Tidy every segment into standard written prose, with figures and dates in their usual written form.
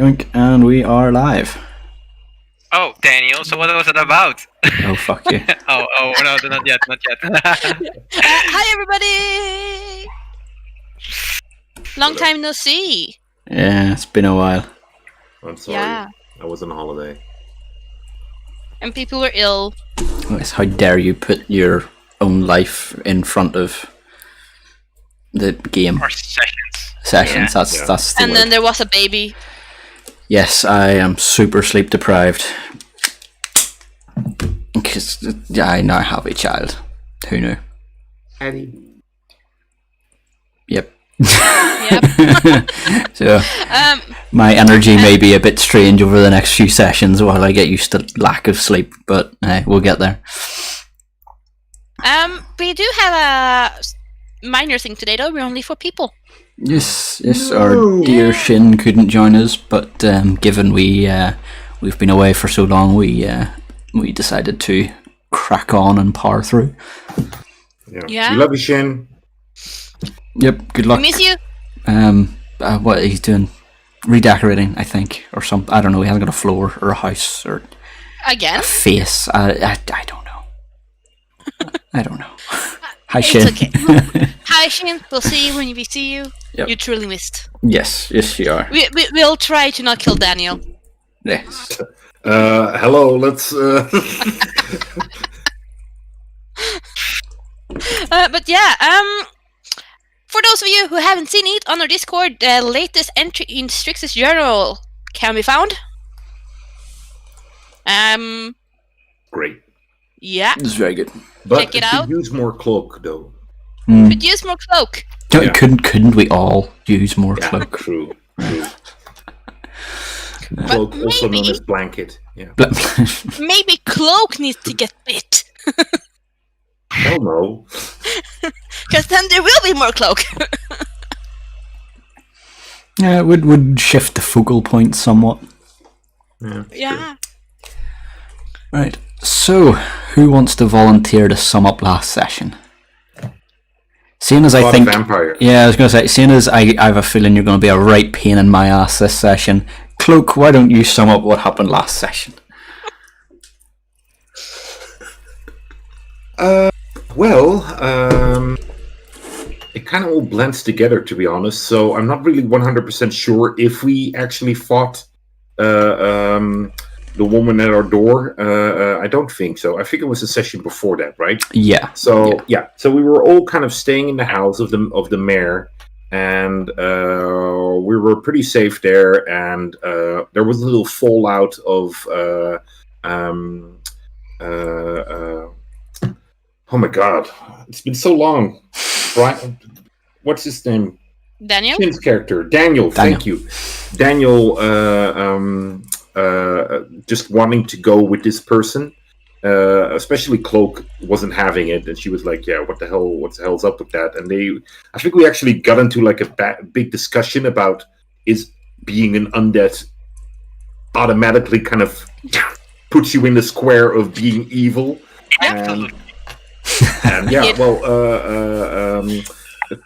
Yoink, and we are live. Oh, Daniel, so what was it about? Oh, fuck you. oh, no, not yet. Hi, everybody! Long time no see. Yeah, it's been a while. I'm sorry. Yeah. I was on holiday. And people were ill. Yes, how dare you put your own life in front of the game. Or sessions. Sessions, Yeah. that's the And word. then there was a baby. Yes, I am super sleep deprived. Because I now have a child. Who knew? Eddie. Yep. Yep. So, my energy may be a bit strange over the next few sessions while I get used to lack of sleep, but we'll get there. We do have a minor thing today, though. We're only 4 people. Yes, our dear Shin couldn't join us, but given we've been away for so long, we decided to crack on and power through. Yeah. We love you, Shin. Yep, good luck. We miss you. What he's doing, redecorating, I think, or something. I don't know. He hasn't got a floor or a house or Again? a face. I don't know. I don't know. Hi, It's Shin. okay. Hi, Shin. We'll see you when we see you. Yep. You truly missed. Yes, you are. We'll try to not kill Daniel. Yes. Hello, let's... But yeah, for those of you who haven't seen it on our Discord, the latest entry in Strix's journal can be found. Great. Yeah. This is very good. But Check it out. use more cloak, though. Could use more cloak. Yeah. Couldn't we all use more cloak? True. Cloak, also known as blanket. Yeah. Maybe cloak needs to get bit. Hell no. Because then there will be more cloak. Yeah, it would shift the focal point somewhat. Yeah. Right. So, who wants to volunteer to sum up last session? Seeing as I think, vampire. yeah, I was going to say, seeing as I have a feeling you're going to be a right pain in my ass this session, Cloak, why don't you sum up what happened last session? It kind of all blends together, to be honest. So I'm not really 100% sure if we actually fought the woman at our door. I don't think so. I think it was a session before that, right? Yeah. So so we were all kind of staying in the house of the mayor, and we were pretty safe there. And there was a little fallout of oh my god, it's been so long. Brian, what's his name? Daniel? Shin's character, Daniel. Thank you, Daniel. Just wanting to go with this person, especially Cloak wasn't having it, and she was like, "Yeah, what the hell's up with that?" And I think we actually got into like a big discussion about is being an undead automatically kind of puts you in the square of being evil. Absolutely. And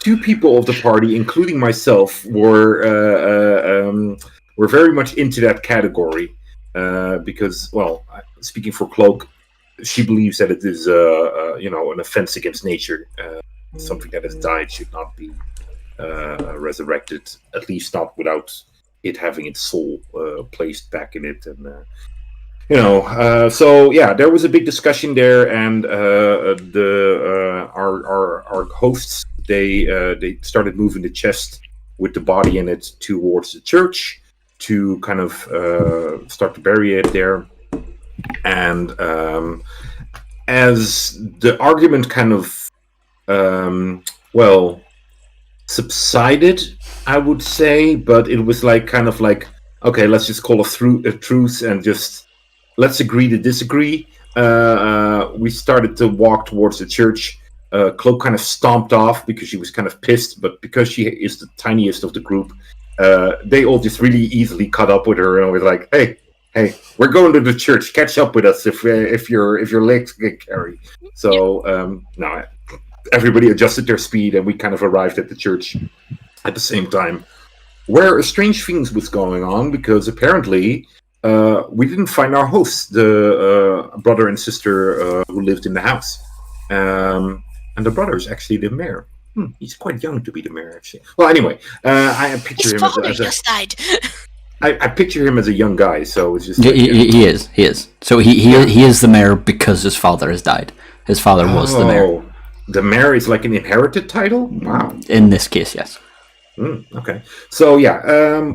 two people of the party, including myself, were very much into that category because, well, speaking for Cloak, she believes that it is, an offense against nature. Something that has died should not be resurrected, at least not without it having its soul placed back in it. And so yeah, there was a big discussion there, and our hosts they started moving the chest with the body in it towards the church to kind of start to bury it there. And as the argument kind of subsided, I would say, but it was like kind of like, okay, let's just call a truce and just let's agree to disagree. We started to walk towards the church. Cloak kind of stomped off because she was kind of pissed, but because she is the tiniest of the group, they all just really easily caught up with her and was like, "Hey, we're going to the church. Catch up with us if your legs get carry." So no, everybody adjusted their speed, and we kind of arrived at the church at the same time. where a strange things was going on, because apparently we didn't find our hosts, the brother and sister who lived in the house. And the brother is actually the mayor. He's quite young to be the mayor, actually. Well, anyway, I picture His him father as a... just died. I picture him as a young guy, so it's just... He is. So he is the mayor because his father has died. His father was the mayor. The mayor is like an inherited title? Wow. In this case, yes. Okay. So, yeah.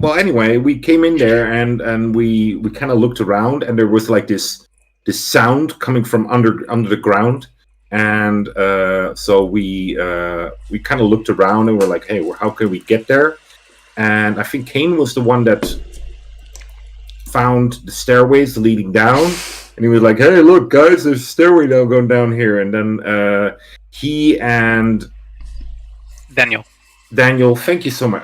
Well, anyway, we came in there and we kind of looked around, and there was like this sound coming from under the ground. And so we kind of looked around and we're like, hey, how can we get there? And I think Kane was the one that found the stairways leading down, and he was like, hey, look guys, there's a stairway now going down here. And then he and Daniel, thank you so much.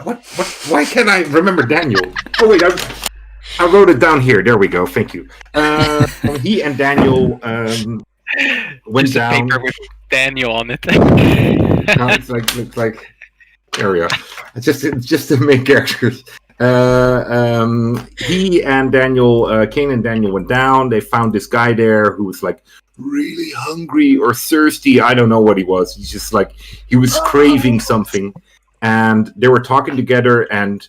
Why can't I remember Daniel? Oh wait, I wrote it down here. There we go, thank you. He and Daniel went just down. a paper with Daniel on it. No, it's like there we go. It's just the main characters. He and Daniel, Kane and Daniel went down. They found this guy there who was like really hungry or thirsty. I don't know what he was. He's just like, he was craving something. And they were talking together, and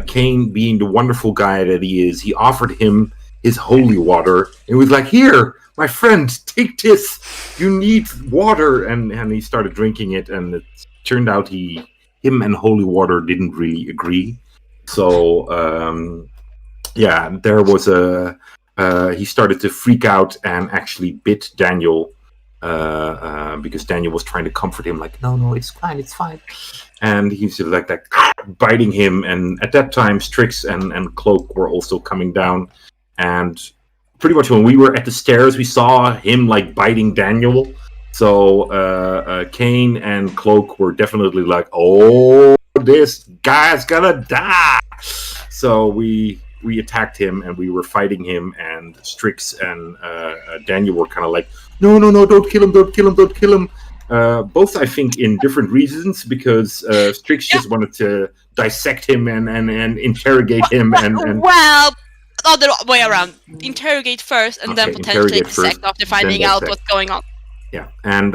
Kane, being the wonderful guy that he is, he offered him his holy water. And he was like, here, my friend, take this. You need water. And he started drinking it, and it turned out him and holy water didn't really agree. So, there was he started to freak out and actually bit Daniel, because Daniel was trying to comfort him, like, no, it's fine. And he's just like biting him. And at that time, Strix and Cloak were also coming down. And pretty much when we were at the stairs, we saw him like biting Daniel. So Kane and Cloak were definitely like, oh, this guy's gonna die. So we attacked him, and we were fighting him, and Strix and Daniel were kind of like, no, don't kill him. Both, I think, in different reasons, because Strix just wanted to dissect him and interrogate him. And Well, other way around. Interrogate first, and then potentially dissect after finding out what's going on. Yeah, and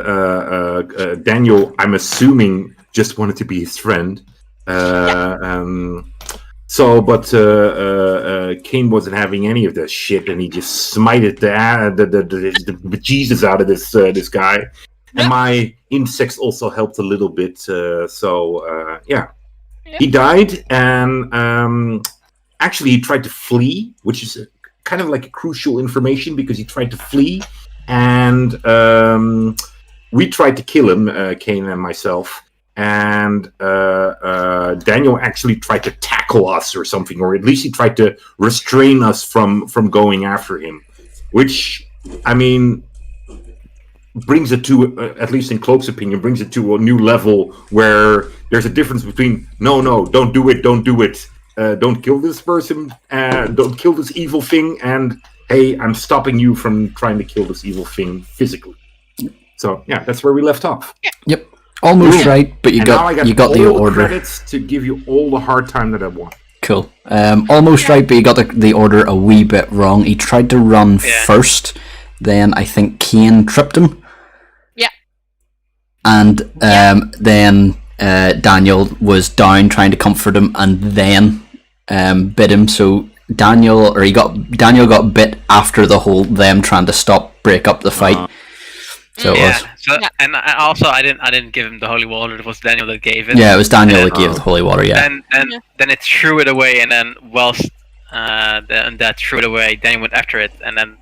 Daniel, I'm assuming, just wanted to be his friend. But Kane wasn't having any of this shit, and he just smited the Jesus out of this guy. Yep. And my insects also helped a little bit. He died, and actually he tried to flee, which is kind of like a crucial information, because he tried to flee, and we tried to kill him, Kane and myself. And Daniel actually tried to tackle us or something, or at least he tried to restrain us from going after him, which, I mean, brings it to, at least in Cloak's opinion, brings it to a new level where there's a difference between no, don't do it, don't kill this person, don't kill this evil thing, and hey, I'm stopping you from trying to kill this evil thing physically. So yeah, that's where we left off. Yep. Almost right, but you got the order. Credits to give you all the hard time that I want. Cool. Almost right, but you got the order a wee bit wrong. He tried to run first, then I think Kane tripped him. Yeah. And then Daniel was down trying to comfort him, and then bit him. So Daniel got bit after the whole them trying to break up the fight. So it was. So, and also, I didn't give him the holy water. It was Daniel that gave it. Yeah, it was Daniel that gave the holy water. Yeah. And then it threw it away, and then whilst that threw it away, Daniel went after it, and then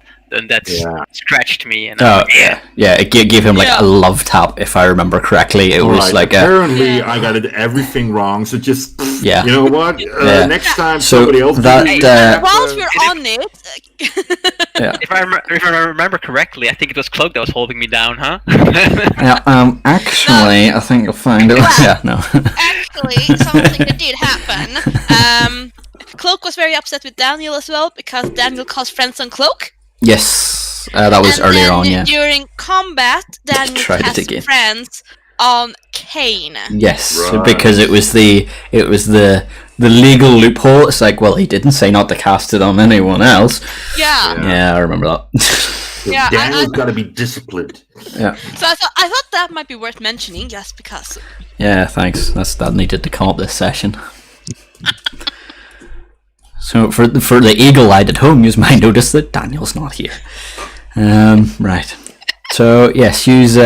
that scratched me. And it gave him like a love tap, if I remember correctly. It was like apparently I got everything wrong. So just you know what? Next time somebody else. Whilst we're on it. If I remember correctly, I think it was Cloak that was holding me down, huh? Actually, I think you'll find it. Actually, something that did happen. Cloak was very upset with Daniel as well, because Daniel caused friends on Cloak. Yes, that was earlier on, yeah. During combat, Daniel cast friends on Kane. Yes, because it was the the legal loophole. It's like, well, he didn't say not to cast it on anyone else. Yeah. I remember that. Yeah, Daniel's got to be disciplined. Yeah. So I thought that might be worth mentioning, just because. Yeah, thanks. That needed to come up this session. So for the eagle-eyed at home, you might notice that Daniel's not here. Right. So yes, he's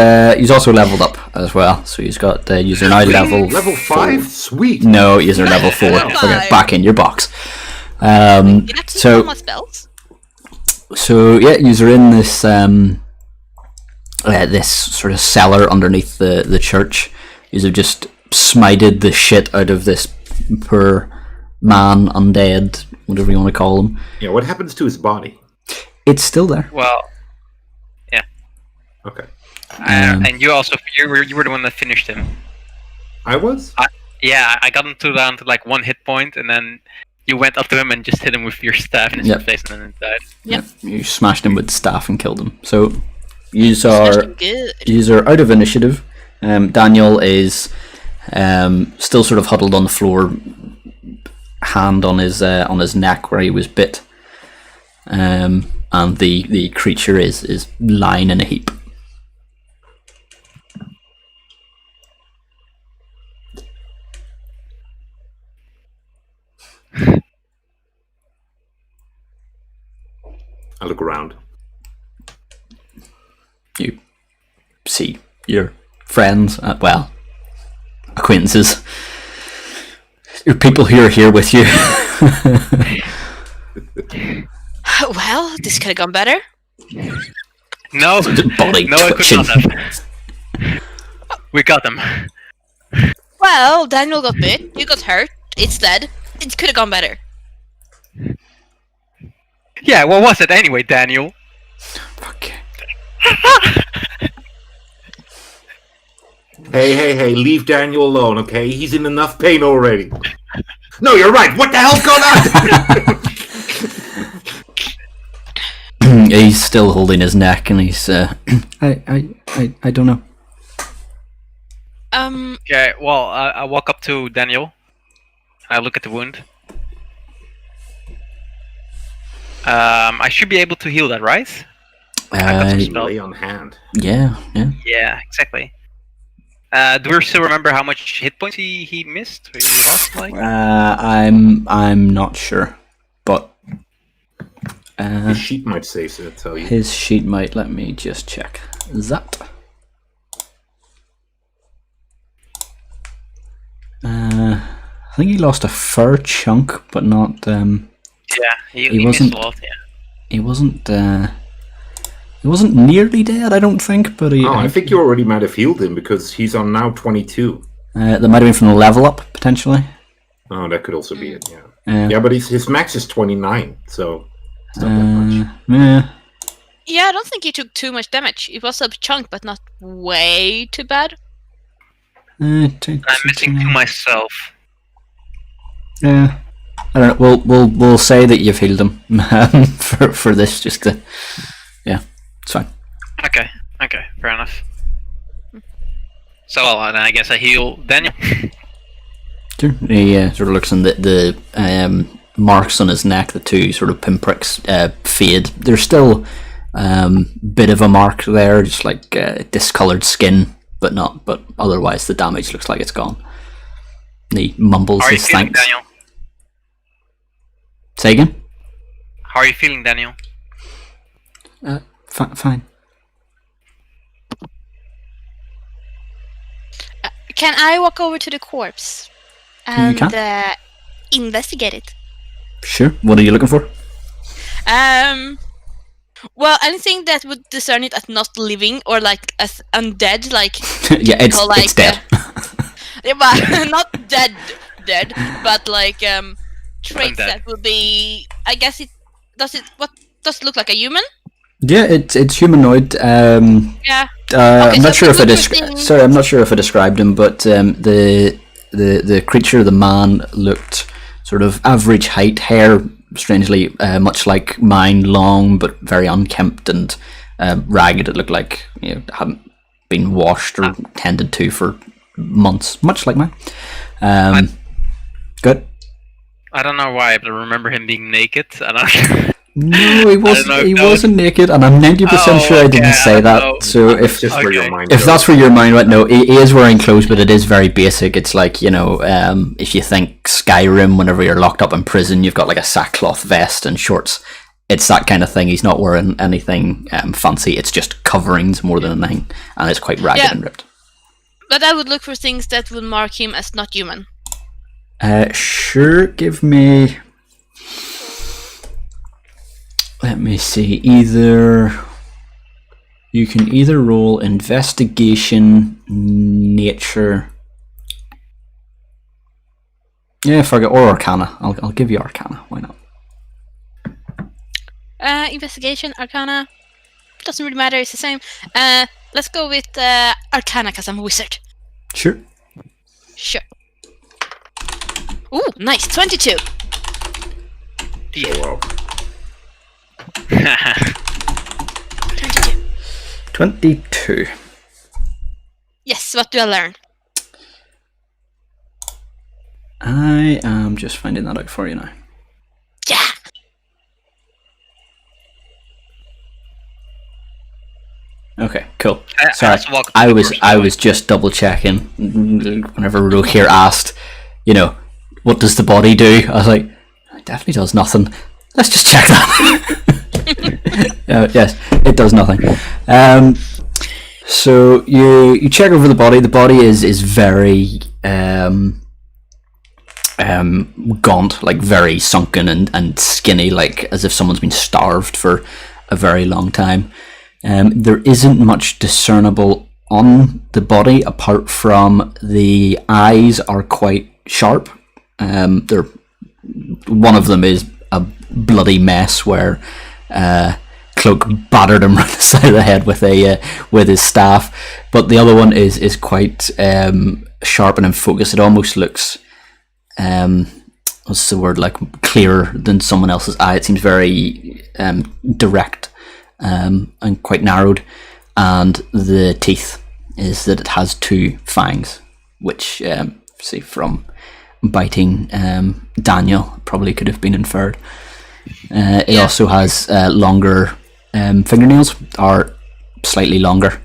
also leveled up as well. So he's got user now level 5. Sweet. No, user level 4. Level Okay, 5. back in your box. You actually So my spells. so yeah, user in this this sort of cellar underneath the church. You've just smited the shit out of this poor man, undead, whatever you want to call him. Yeah, what happens to his body? It's still there. Well, yeah. Okay. And you were the one that finished him. I was? Yeah, I got him down to like 1 hit point, and then you went up to him and just hit him with your staff in his face, and then it died. Yep. You smashed him with staff and killed him. So you Smashed are him good. out of initiative. Daniel is still sort of huddled on the floor, hand on his neck where he was bit, and the creature is lying in a heap. I look around. You see your friends, acquaintances, your people who are here with you. Well, this could have gone better. No, Body no, it could twitching. not have. We got them. Well, Daniel got bit. You got hurt. It's dead. It could have gone better. Yeah, what was it anyway, Daniel? Fuck. Hey, leave Daniel alone, okay? He's in enough pain already. No, you're right. What the hell's going on? He's still holding his neck, and he's I don't know. Okay, well, I walk up to Daniel. I look at the wound. I should be able to heal that, right? I got some spell. Lay on hand. Yeah. Yeah, exactly. Do we still remember how much hit points he missed? Or he lost, like? I'm not sure, but His sheet might say so, tell you. his sheet might. Let me just check that. I think he lost a fair chunk, but not. Yeah, he wasn't- missed a lot, yeah. He wasn't. He wasn't nearly dead, I don't think. But he. I think you already might have healed him because he's on now 22. That might have been from the level up potentially. Oh, that could also be it, yeah. Yeah, but his max is 29, so it's not that much. Yeah. Yeah, I don't think he took too much damage. It was a chunk, but not way too bad. I'm missing 2 myself. Yeah. I don't know. We'll say that you've healed him for this, just to. Yeah, it's fine. Okay, fair enough. So, then I guess I heal Daniel. Sure. He sort of looks in the marks on his neck, the 2 sort of pinpricks fade. There's still bit of a mark there, just like discoloured skin, but otherwise the damage looks like it's gone. And he mumbles How are you his feeling, thanks. Daniel? Say again? How are you feeling, Daniel? Fine. Can I walk over to the corpse and investigate it? Sure. What are you looking for? Well, anything that would discern it as not living or like as undead, like Yeah, it's dead. yeah, but not dead, but like traits Undead. that would be. I guess it what does it look like a human? Yeah, it's humanoid. Yeah. I'm not so sure if I interesting- Sorry, I'm not sure if I described him, but the creature, the man, looked sort of average height, hair strangely much like mine, long but very unkempt and ragged. It looked like hadn't been washed or tended to for months, much like mine. Good. I don't know why, but I remember him being naked. I don't. No, he wasn't. know if He that was- wasn't naked, and I'm 90% sure I didn't okay, say I that. don't know. So It's just where your Okay. mind if goes. that's where your mind went, no, he is wearing clothes, but it is very basic. It's like, you know, if you think Skyrim, whenever you're locked up in prison, you've got like a sackcloth vest and shorts. It's that kind of thing. He's not wearing anything fancy. It's just coverings more than anything, and it's quite ragged Yeah. and ripped. But I would look for things that would mark him as not human. Sure, give me... Let me see, you can either roll investigation, nature... Yeah, forget, or arcana. I'll give you arcana, why not? Investigation, Arcana. Doesn't really matter, it's the same. Let's go with Arcana, because I'm a wizard. Sure. Sure. Ooh, nice, 22. So, 22. 22. Yes, what do I learn? I am just finding that out for you now. Yeah! Okay, cool. I Sorry, also walked I the was doors, I so- was just double checking whenever Rook here asked, you know, what does the body do? I was like, it definitely does nothing. Let's just check that. Yes, it does nothing. So you check over the body. The body is very gaunt, like very sunken and skinny, like as if someone's been starved for a very long time. There isn't much discernible on the body apart from the eyes are quite sharp. They're, one of them is a bloody mess where Cloak battered him right the side of the head with his staff, but the other one is quite sharp and in focus. It almost looks what's the word, like clearer than someone else's eye. It seems very direct and quite narrowed, and the teeth is that it has 2 fangs, which see from biting Daniel probably could have been inferred. It also has longer fingernails, are slightly longer,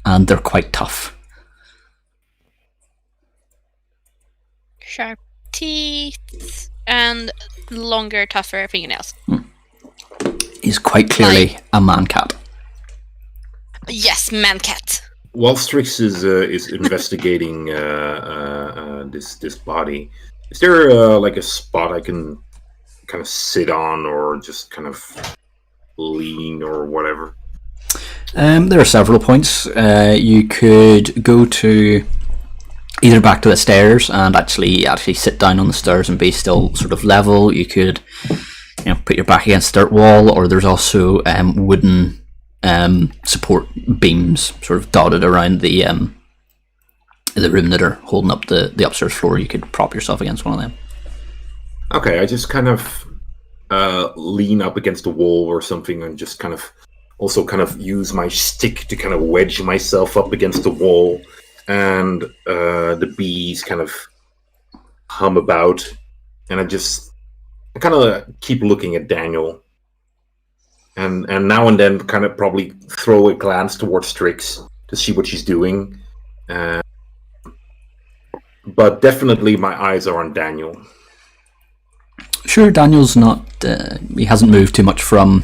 and they're quite tough. Sharp teeth and longer, tougher fingernails. He's quite clearly a man cat. Yes, man cat. while Strix is investigating this body, is there like a spot I can kind of sit on or just kind of lean or whatever? There are several points. You could go to either back to the stairs and actually sit down on the stairs and be still sort of level. You could, put your back against the dirt wall, or there's also wooden support beams sort of dotted around the room that are holding up the upstairs floor. You could prop yourself against one of them. Okay, I just kind of lean up against the wall or something and just kind of also kind of use my stick to kind of wedge myself up against the wall, and the bees kind of hum about, and I kind of keep looking at Daniel, and now and then kind of probably throw a glance towards Strix to see what she's doing, but definitely my eyes are on Daniel. Sure, Daniel's not. He hasn't moved too much from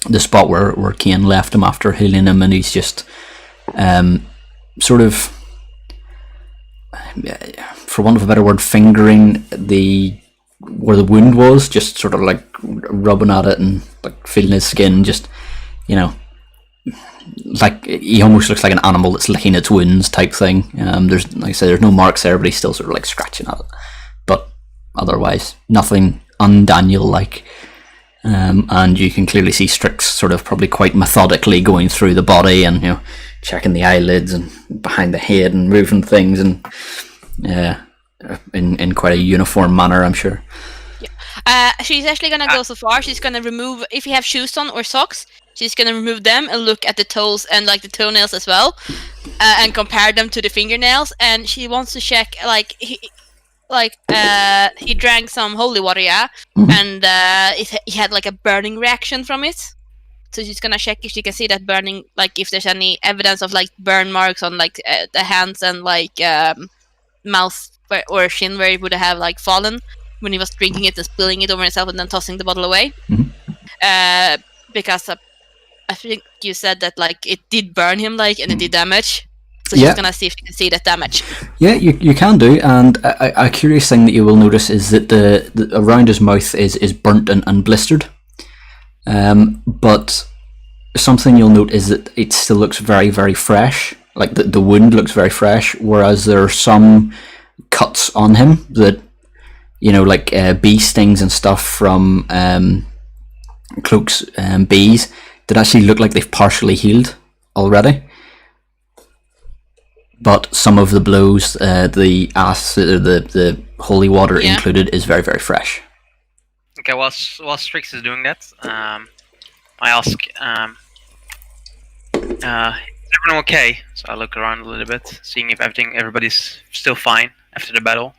the spot where Kane left him after healing him, and he's just sort of, for want of a better word, fingering where the wound was, just sort of like rubbing at it and like feeling his skin, just like he almost looks like an animal that's licking its wounds type thing. There's, like I said, there's no marks there, but he's still sort of like scratching at it, but otherwise nothing un-Daniel like. And you can clearly see Strix sort of probably quite methodically going through the body and checking the eyelids and behind the head and moving things, and in quite a uniform manner, I'm sure. Yeah. She's actually gonna go so far. She's gonna remove, if you have shoes on or socks, she's gonna remove them and look at the toes and like the toenails as well, and compare them to the fingernails. And she wants to check, like, he drank some holy water, yeah, Mhm. and he had like a burning reaction from it. So she's gonna check if she can see that burning, like if there's any evidence of like burn marks on like the hands and like mouth or shin where it would have like fallen when he was drinking it and spilling it over himself and then tossing the bottle away. Mhm. Because I think you said that like it did burn him, like, and it did damage. So Yeah. she's gonna see if she can see that damage. Yeah, you can do. And a curious thing that you will notice is that the around his mouth is burnt and blistered. But something you'll note is that it still looks very, very fresh. Like the wound looks very fresh, whereas there are some cuts on him that, like bee stings and stuff from Cloak's bees that actually look like they've partially healed already. But some of the blows, the acid, the holy water included, is very, very fresh. Okay, while Strix is doing that, I ask, is everyone okay? So I look around a little bit, seeing if everybody's still fine after the battle.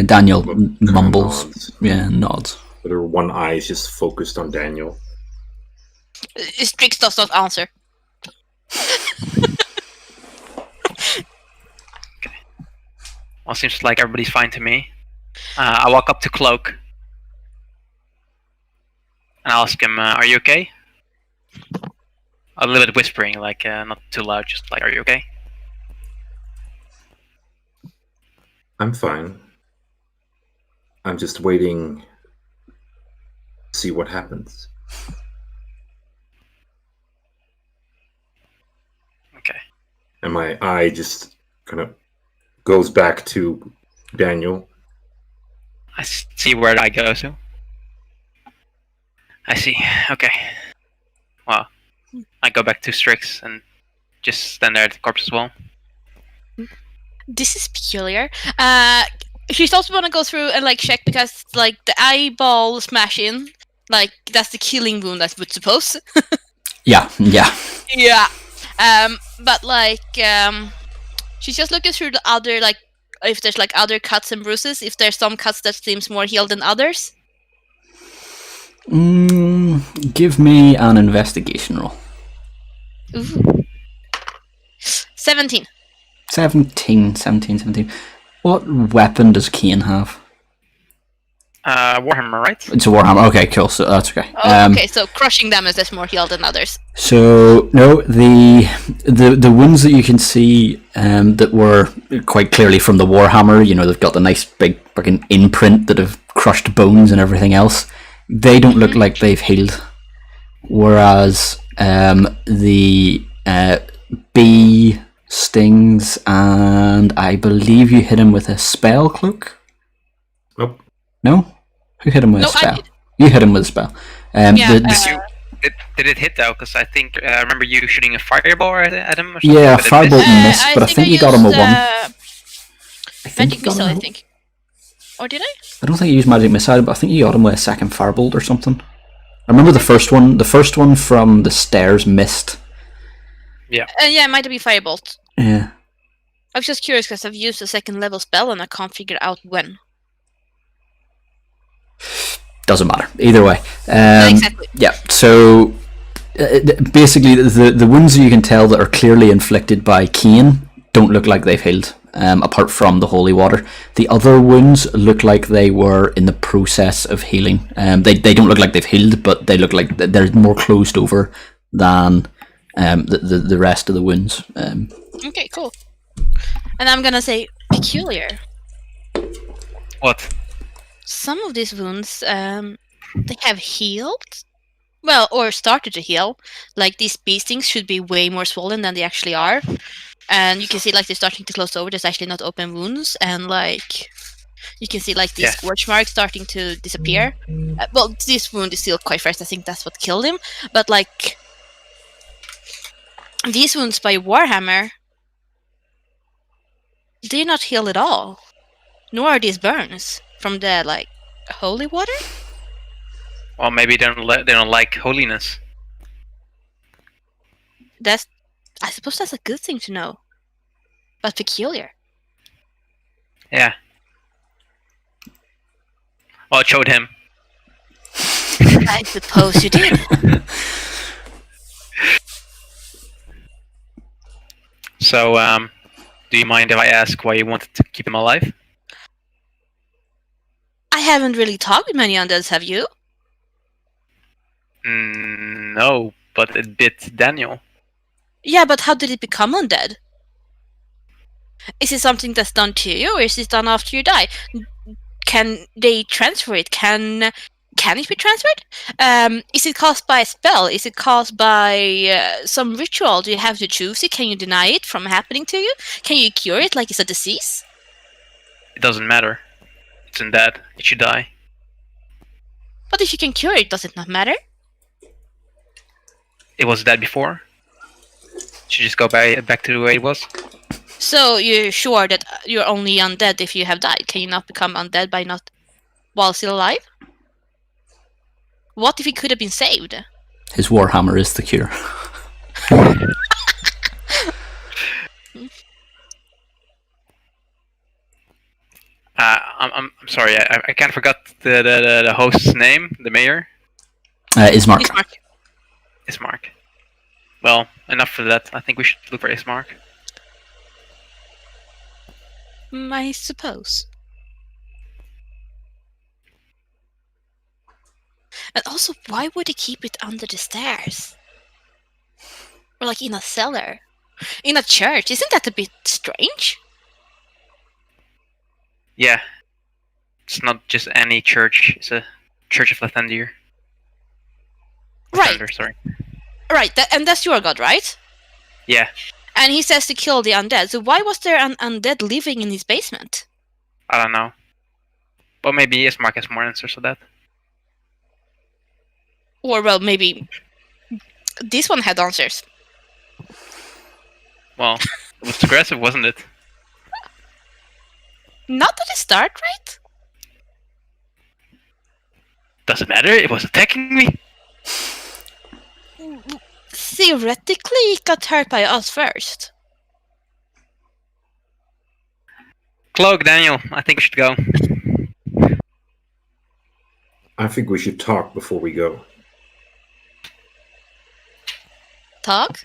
Daniel mumbles. Nods. Yeah, nods. But her one eye is just focused on Daniel. Strix does not answer. Well, seems like everybody's fine to me. I walk up to Cloak and I ask him, "Are you okay?" A little bit whispering, like not too loud, just like, "Are you okay?" I'm fine. I'm just waiting to see what happens. Okay. And my eye just kind of goes back to Daniel. I see where I go to. I see. Okay. Well, I go back to Strix and just stand there at the corpse as well. This is peculiar. She's also gonna go through and like check because like the eyeball smash in, like that's the killing wound, I would suppose. Yeah. Yeah. But like she's just looking through the other, like if there's like other cuts and bruises, if there's some cuts that seems more healed than others. Give me an investigation roll. Ooh. 17. 17. What weapon does Kane have? Warhammer, right? It's a warhammer. Okay, cool. So that's okay. Oh, okay, so crushing damage is more healed than others. So no, the wounds that you can see that were quite clearly from the warhammer. They've got the nice big fucking imprint that have crushed bones and everything else. They don't look like they've healed. Whereas the bee stings, and I believe you hit him with a spell, Cloak? Nope. No? Who hit him with a No, I spell? did. You hit him with a spell. Did it hit though? Because I think I remember you shooting a fireball at him or something. Yeah, but it fireball missed. missed, but I think you got him a used, 1. I think Magic you got missile, him I a- think. Or did I? I don't think you used magic missile, but I think you got him with a second firebolt or something. I remember the first one from the stairs missed. Yeah, it might be firebolt. Yeah. I was just curious because I've used a second level spell and I can't figure out when. Doesn't matter. Either way. Exactly. Yeah, so basically the wounds that you can tell that are clearly inflicted by Cain don't look like they've healed, apart from the holy water. The other wounds look like they were in the process of healing. They don't look like they've healed, but they look like they're more closed over than the rest of the wounds. Okay, cool. And I'm gonna say peculiar. What? Some of these wounds, they have healed. Well, or started to heal. Like these bee stings should be way more swollen than they actually are. And you can see like they're starting to close over. There's actually not open wounds, and like you can see like these scorch marks starting to disappear. Well, this wound is still quite fresh. I think that's what killed him. But like these wounds by Warhammer, they're not healed at all. Nor are these burns from the like holy water. Well, maybe they don't like holiness. I suppose that's a good thing to know. But peculiar. Yeah. Well, it showed him. I suppose you did. So, do you mind if I ask why you wanted to keep him alive? I haven't really talked with many undeads, have you? No, but it bit Daniel. Yeah, but how did it become undead? Is it something that's done to you, or is it done after you die? Can they transfer it? Can it be transferred? Is it caused by a spell? Is it caused by some ritual? Do you have to choose it? Can you deny it from happening to you? Can you cure it like it's a disease? It doesn't matter. It's undead. It should die. But if you can cure it, does it not matter? It was dead before. Should just go back to the way it was. So you're sure that you're only undead if you have died? Can you not become undead by not while still alive? What if he could have been saved? His warhammer is the cure. I'm sorry. I can't forgot the host's name. The mayor. Ismark. Ismark. Well, enough for that. I think we should look for Ismark. I suppose. And also, why would he keep it under the stairs? Or like in a cellar? In a church? Isn't that a bit strange? Yeah. It's not just any church. It's a Church of Lathander. Right. Lathander, sorry. Right, and that's your god, right? Yeah. And he says to kill the undead. So why was there an undead living in his basement? I don't know. Well, maybe Ismark has more answers to that. Or, well, maybe this one had answers. Well, it was aggressive, wasn't it? Not at the start, right? Doesn't matter, it was attacking me. Theoretically, it got hurt by us first. Cloak, Daniel, I think we should go. I think we should talk before we go. Talk?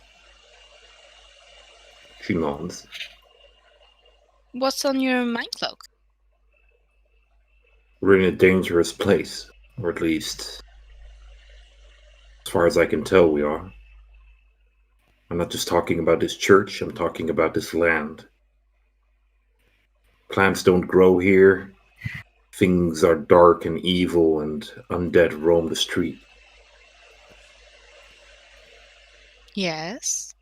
She nods. What's on your mind, Cloak? We're in a dangerous place, or at least, as far as I can tell, we are. I'm not just talking about this church, I'm talking about this land. Plants don't grow here. Things are dark and evil, and undead roam the street. Yes.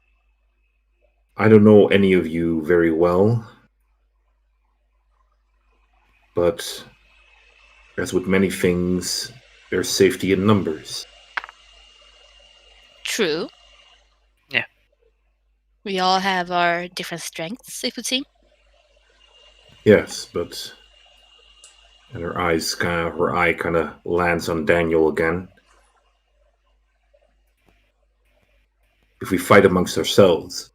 I don't know any of you very well, but as with many things, there's safety in numbers. True. Yeah. We all have our different strengths, it would seem. Yes, but... And her eye kind of lands on Daniel again. If we fight amongst ourselves,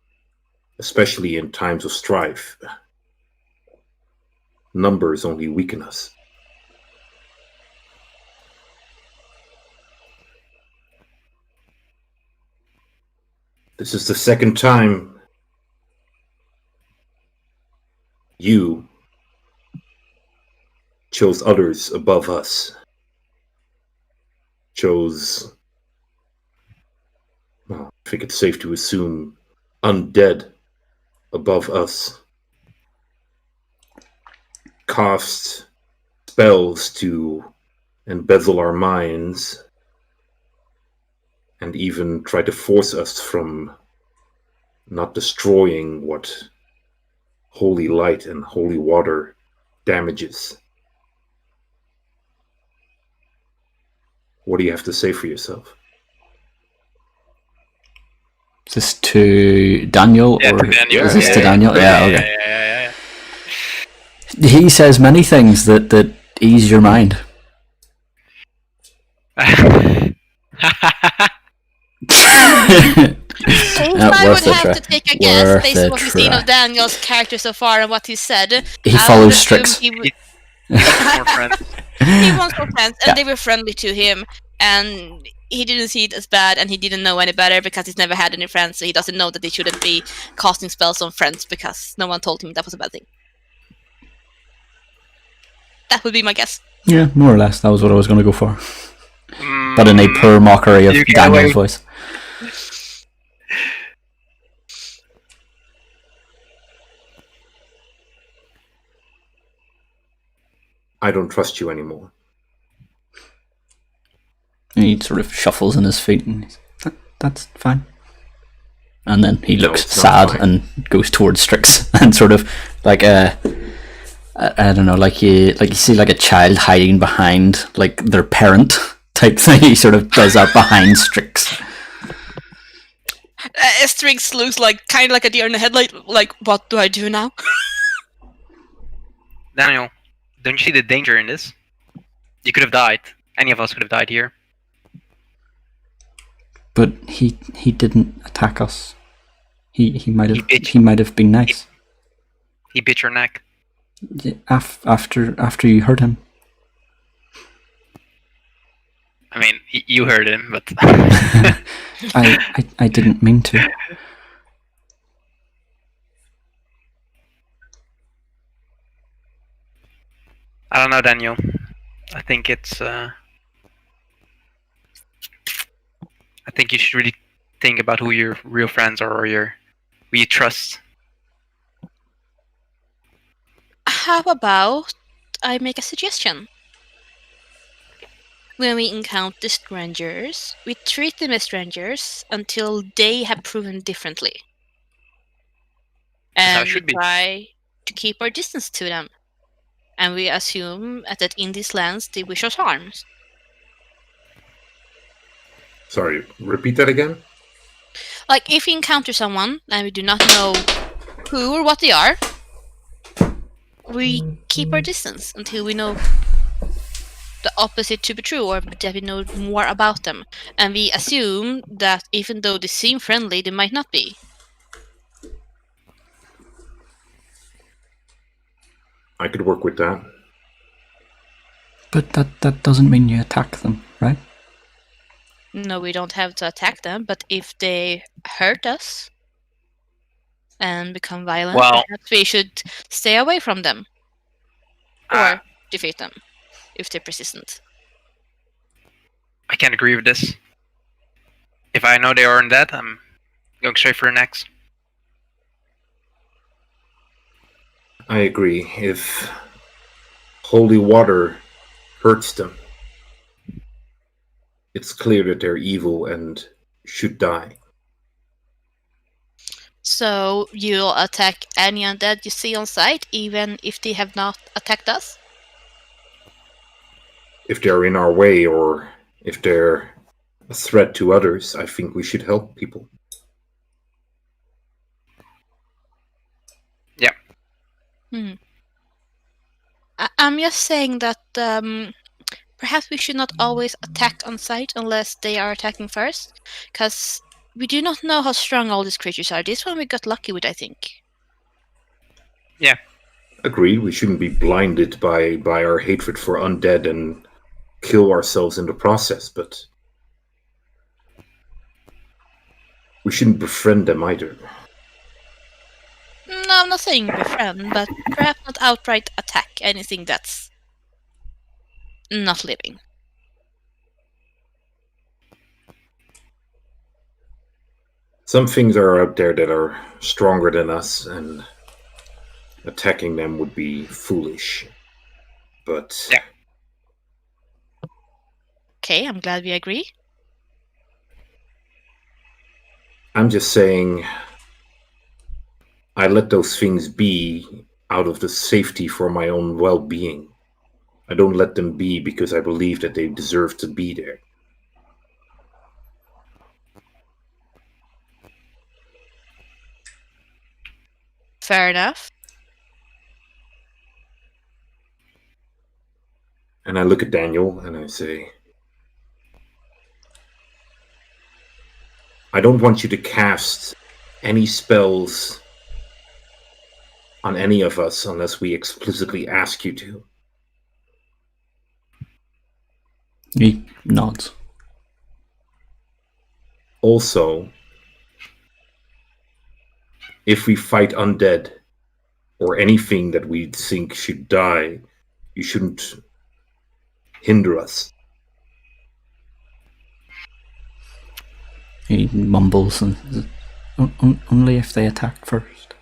especially in times of strife, numbers only weaken us. This is the second time you chose others above us. Chose, well, I think it's safe to assume, undead above us. Cast spells to embezzle our minds, and even try to force us from not destroying what holy light and holy water damages. What do you have to say for yourself? Is this to Daniel? Yeah, or to Daniel. is this to Daniel? Yeah, okay. Yeah. He says many things that ease your mind. I worth would a have try. to take a guess Worth based on a what we've seen try. of Daniel's character so far and what he said. He I follows would assume Strix. he would- He wants more friends. he wants more friends, and Yeah. they were friendly to him, and he didn't see it as bad, and he didn't know any better because he's never had any friends, so he doesn't know that he shouldn't be casting spells on friends because no one told him that was a bad thing. That would be my guess. Yeah, more or less. That was what I was going to go for. Mm, But in a poor mockery of You get Daniel's away- voice. I don't trust you anymore. And he sort of shuffles in his feet and he's, that's fine. And then he No, looks it's not sad fine. and goes towards Strix and sort of like I don't know, like you see like a child hiding behind like their parent type thing. He sort of does that behind Strix. Strix looks like kind of like a deer in the headlight. Like, what do I do now? Daniel, don't you see the danger in this? You could have died. Any of us could have died here. But he didn't attack us. He might have bit- he might have been nice. He bit your neck. Yeah, after you hurt him. I mean, you heard him, but I didn't mean to. I don't know, Daniel. I think it's. I think you should really think about who your real friends are, or who you trust. How about I make a suggestion? When we encounter strangers, we treat them as strangers until they have proven differently. That's how it And we should be. try to keep our distance to them. And we assume that in these lands they wish us harm. Sorry, repeat that again? Like, if we encounter someone and we do not know who or what they are, we keep our distance until we know the opposite to be true, or that we know more about them. And we assume that even though they seem friendly, they might not be. I could work with that. But that doesn't mean you attack them, right? No, we don't have to attack them, but if they hurt us and become violent, Well- perhaps we should stay away from them. Or Ah. defeat them, if they're persistent. I can't agree with this. If I know they aren't dead, I'm going straight for the next. I agree. If holy water hurts them, it's clear that they're evil and should die. So you'll attack any undead you see on sight, even if they have not attacked us? If they're in our way or if they're a threat to others, I think we should help people. I'm just saying that perhaps we should not always attack on sight unless they are attacking first, because we do not know how strong all these creatures are. This one we got lucky with, I think. Agreed, we shouldn't be blinded by our hatred for undead and kill ourselves in the process, but we shouldn't befriend them either. No, I'm not saying befriend, but perhaps not outright attack anything that's not living. Some things are out there that are stronger than us, and attacking them would be foolish. But Yeah. Okay, I'm glad we agree. I'm just saying I let those things be out of the safety for my own well-being. I don't let them be because I believe that they deserve to be there. Fair enough. And I look at Daniel and I say, I don't want you to cast any spells on any of us unless we explicitly ask you to. He nods. Also, if we fight undead or anything that we think should die, you shouldn't hinder us. He mumbles and says, only if they attack first.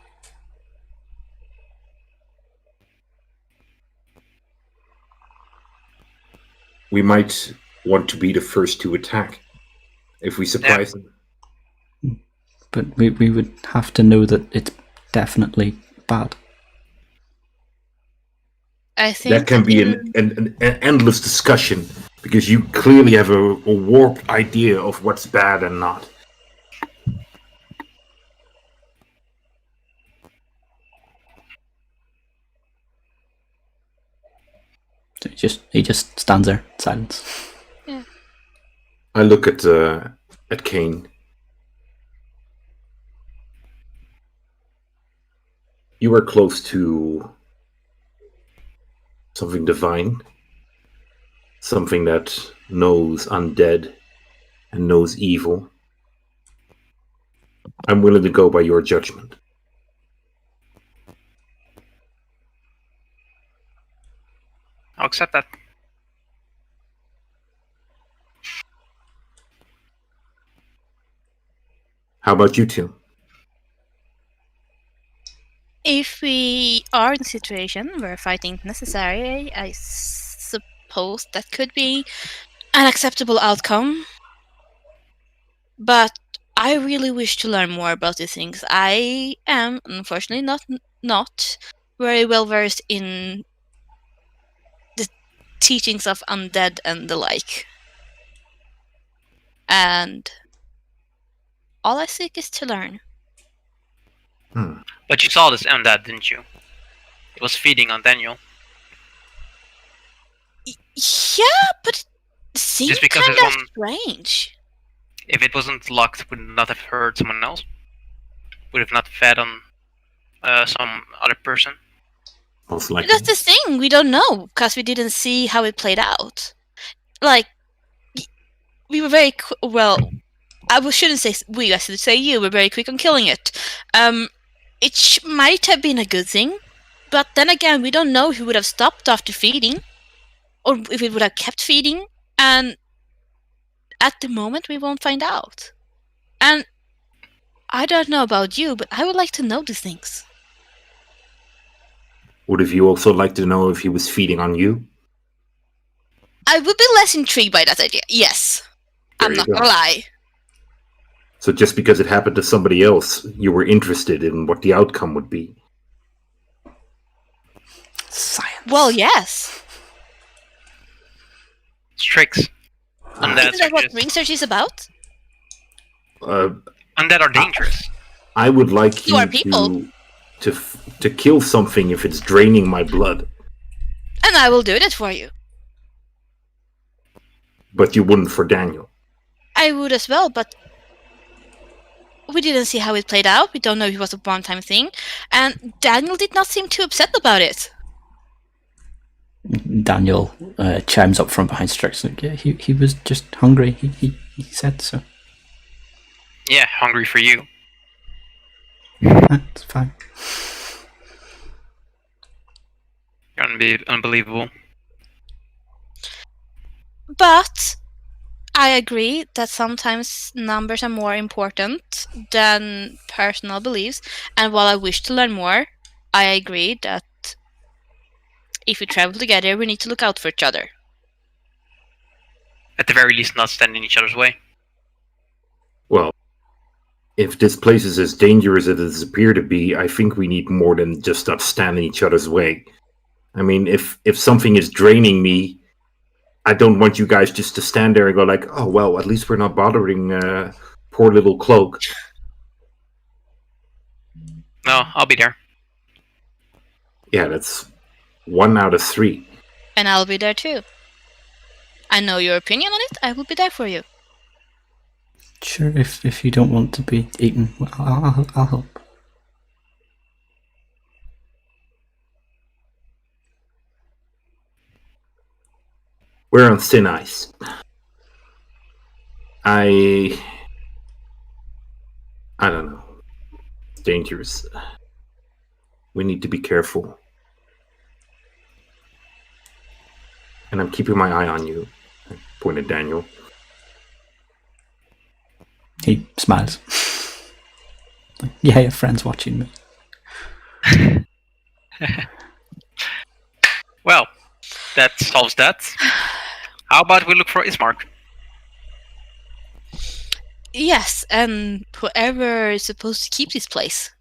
We might want to be the first to attack if we surprise them. But we would have to know that it's definitely bad. I think That can be an endless discussion, because you clearly have a warped idea of what's bad and not. So he just stands there, silence. Yeah. I look at Kane. You are close to something divine, something that knows undead and knows evil. I'm willing to go by your judgment. I'll accept that. How about you two? If we are in a situation where fighting is necessary, I suppose that could be an acceptable outcome. But I really wish to learn more about these things. I am, unfortunately, not very well versed in the teachings of undead and the like. And all I seek is to learn. But you saw this undead, didn't you? It was feeding on Daniel. Yeah, but it seemed Just because kind it's of strange. If it wasn't locked, would not have hurt someone else. Would have not fed on some other person. Most likely. That's the thing, we don't know, because we didn't see how it played out. Like, we were very shouldn't say we, I should say you were very quick on killing it. It might have been a good thing, but then again, we don't know if it would have stopped after feeding, or if it would have kept feeding, and at the moment we won't find out. And I don't know about you, but I would like to know these things. Would have you also like to know if he was feeding on you? I would be less intrigued by that idea, yes. I'm not gonna lie. So just because it happened to somebody else, you were interested in what the outcome would be? Science. Well, yes. It's tricks. Isn't that what research is about? Undead are dangerous. I would like You are people. to kill something if it's draining my blood. And I will do that for you. But you wouldn't for Daniel. I would as well, but we didn't see how it played out. We don't know if it was a one-time thing. And Daniel did not seem too upset about it. Daniel chimes up from behind Strix. Like, yeah, he was just hungry. He said so. Yeah, hungry for you. That's fine. You're unbelievable. But I agree that sometimes numbers are more important than personal beliefs. And while I wish to learn more, I agree that if we travel together, we need to look out for each other. At the very least, not stand in each other's way. Well, if this place is as dangerous as it appears to be, I think we need more than just not stand in each other's way. I mean, if something is draining me, I don't want you guys just to stand there and go like, oh, well, at least we're not bothering poor little Cloak. No, I'll be there. Yeah, that's 1 out of 3. And I'll be there too. I know your opinion on it. I will be there for you. Sure, if you don't want to be eaten, I'll help. We're on thin ice. I don't know. It's dangerous. We need to be careful. And I'm keeping my eye on you, I pointed Daniel. He smiles. Yeah, your friend's watching me. Well, that solves that. How about we look for Ismark? Yes, and whoever is supposed to keep this place.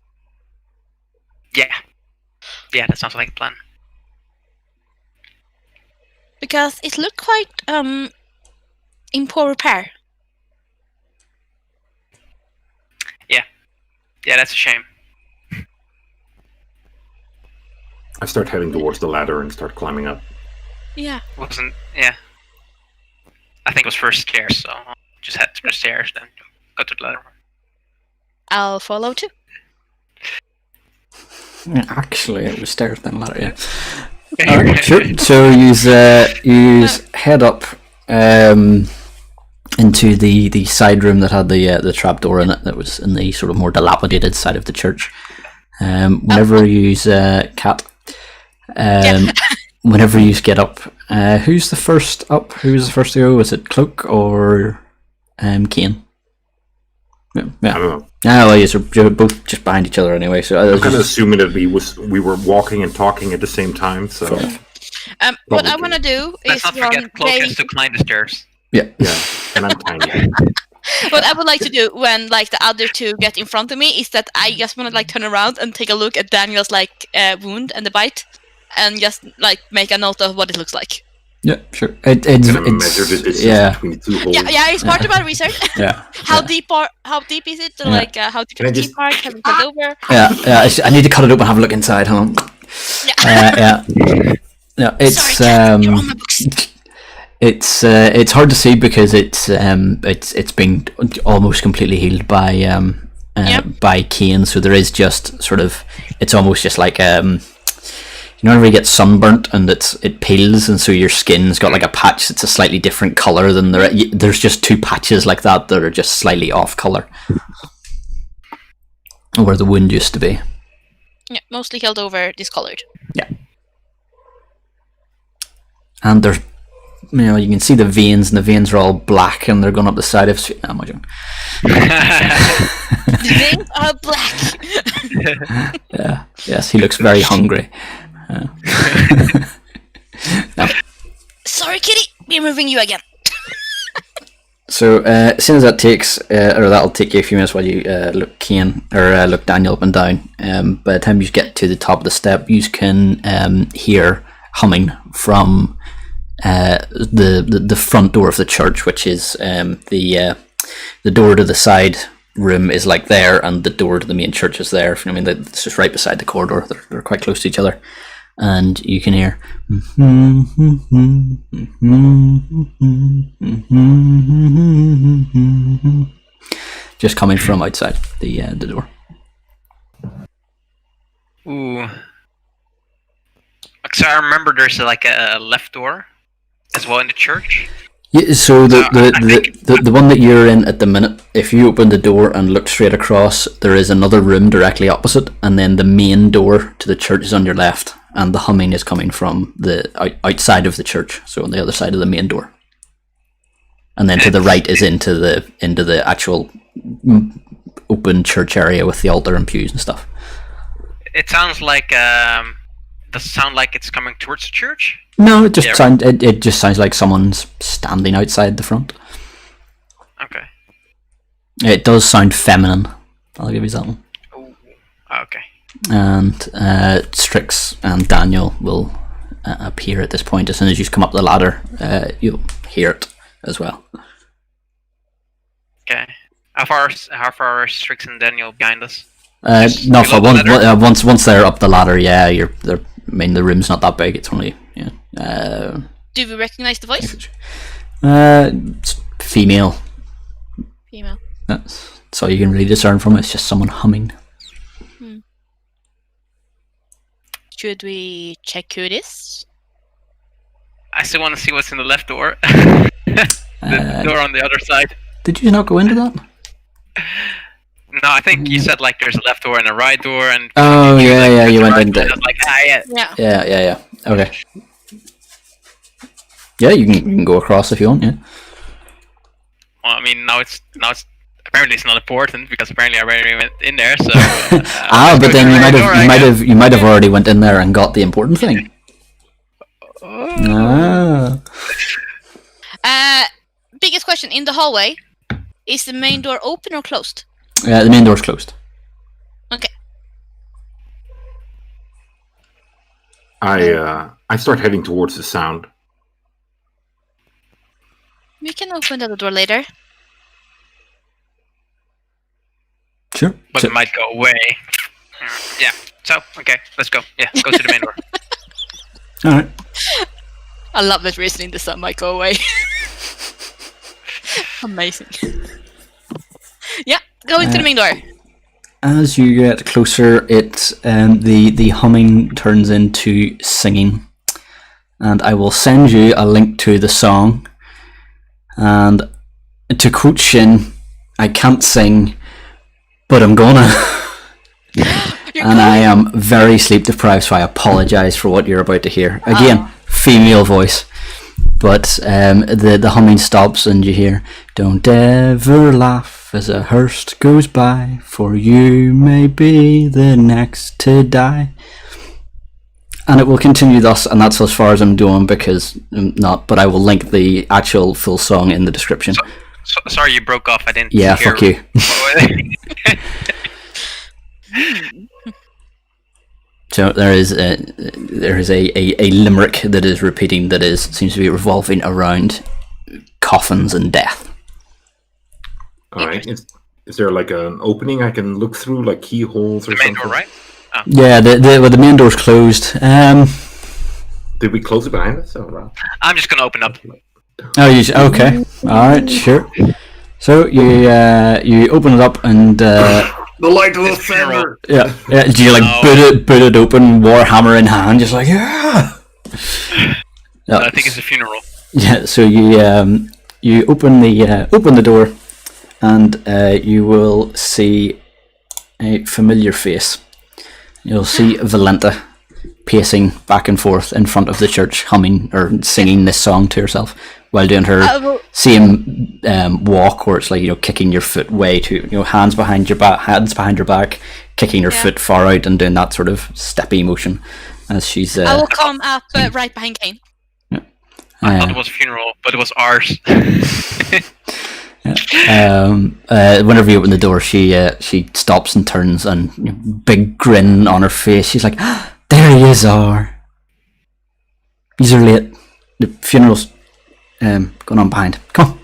Yeah, that sounds like a plan. Because it looked quite in poor repair. Yeah, that's a shame. I start heading towards the ladder and start climbing up. Yeah. Yeah. I think it was first stairs, so I'll just head to the stairs, then go to the ladder. I'll follow too. Actually, it was stairs then ladder. Yeah. Alright, sure. So you head up into the side room that had the trapdoor in it. That was in the sort of more dilapidated side of the church. Whenever you use Cat, whenever you get up, who's the first up? Who's the first to go? Was it Cloak or Kane? Yeah. I don't know. Well, you're both just behind each other anyway. So I'm kind of assuming that we were walking and talking at the same time. So what I want to do is Let's not forget Cloak has to climb the stairs. yeah. and I'm tiny. what I would like to do when like the other two get in front of me is that I just want to like turn around and take a look at Daniel's like wound and the bite, and just like make a note of what it looks like. Yeah, sure. Measure the distance between the two holes. Yeah, it's part of our research. Yeah. How deep is it? Like how to cut the deep part? Have we cut over? Yeah. I need to cut it open and have a look inside. Hold on. Yeah. Yeah. It's Sorry, Kat, you're on my books. it's hard to see because it's been almost completely healed by Kane. So there is just sort of, it's almost just like you know, whenever you get sunburnt and it peels, and so your skin's got like a patch that's a slightly different color than there's just two patches like that are just slightly off color where the wound used to be. Yeah, mostly held over, discolored. Yeah. And there's, you know, you can see the veins, and the veins are all black, and they're going up the side of. Oh, my God. The veins are black. Yeah. Yes, he looks very hungry. No. Sorry, kitty. We're moving you again. So as soon as that takes, or that'll take you a few minutes while you look Daniel up and down. By the time you get to the top of the step, you can hear humming from the front door of the church, which is the door to the side room is like there, and the door to the main church is there. I mean, it's just right beside the corridor. They're quite close to each other, and you can hear just coming from outside the door. Ooh. So I remember there's like a left door as well in the church. Yeah, so the one that you're in at the minute, if you open the door and look straight across, there is another room directly opposite, and then the main door to the church is on your left, and the humming is coming from the outside of the church, so on the other side of the main door. And then to the right is into the actual open church area with the altar and pews and stuff. It sounds like does it sound like it's coming towards the church? No, it just sounds like someone's standing outside the front. Okay. It does sound feminine. I'll give you that one. Ooh. Okay. And Strix and Daniel will appear at this point. As soon as you come up the ladder, you'll hear it as well. Okay. How far are Strix and Daniel behind us? No, for once they're up the ladder, yeah, they're. I mean, the room's not that big. It's only Do we recognize the voice? It's female. Female. That's all you can really discern from it. It's just someone humming. Should we check who it is? I still want to see what's in the left door. The door on the other side. Did you not go into that? No, I think you said like there's a left door and a right door, and Oh yeah, you went into. I was like, yeah. Yeah. Okay. Yeah, you can go across if you want. Yeah. Well, I mean, now it's apparently it's not important because apparently I already went in there. So. But then you might have already went in there and got the important thing. Biggest question in the hallway: is the main door open or closed? Yeah, the main door's closed. Okay. I start heading towards the sound. We can open the other door later. Sure. But it might go away. Yeah. So okay, let's go. Yeah, go to the main door. All right. I love that reasoning. The sun might go away. Amazing. Yeah, go into the main door. As you get closer, the humming turns into singing, and I will send you a link to the song. And to quote Shin, I can't sing, but I'm gonna. And I am very sleep deprived, so I apologise for what you're about to hear. Again, female voice. But the humming stops and you hear, "Don't ever laugh as a hearse goes by, for you may be the next to die." And it will continue thus, and that's as far as I'm doing because I'm not. But I will link the actual full song in the description. Sorry, you broke off. I didn't. Yeah, hear. fuck you. So there is a limerick that is repeating that seems to be revolving around coffins and death. All right. Is there like an opening I can look through, like keyholes or the main something? door, right? Oh. Yeah, the main door's closed. Did we close it behind us? Oh, wow. I'm just gonna open up. Oh, okay. All right, sure. So you open it up and. The light of the thunder. Yeah. Do you like boot it open, warhammer in hand, just like yeah? No, I think it's a funeral. Yeah. So you open the door, and you will see a familiar face. You'll see Valenta pacing back and forth in front of the church, humming or singing this song to herself while doing her same walk where it's like, kicking your foot way to, hands behind your back, kicking your foot far out and doing that sort of steppy motion as she's... I will come up right behind Kane. Yeah. I thought it was a funeral, but it was ours. Whenever you open the door, she stops and turns and big grin on her face. She's like, "There you are. These are late. The funeral's going on behind. Come on."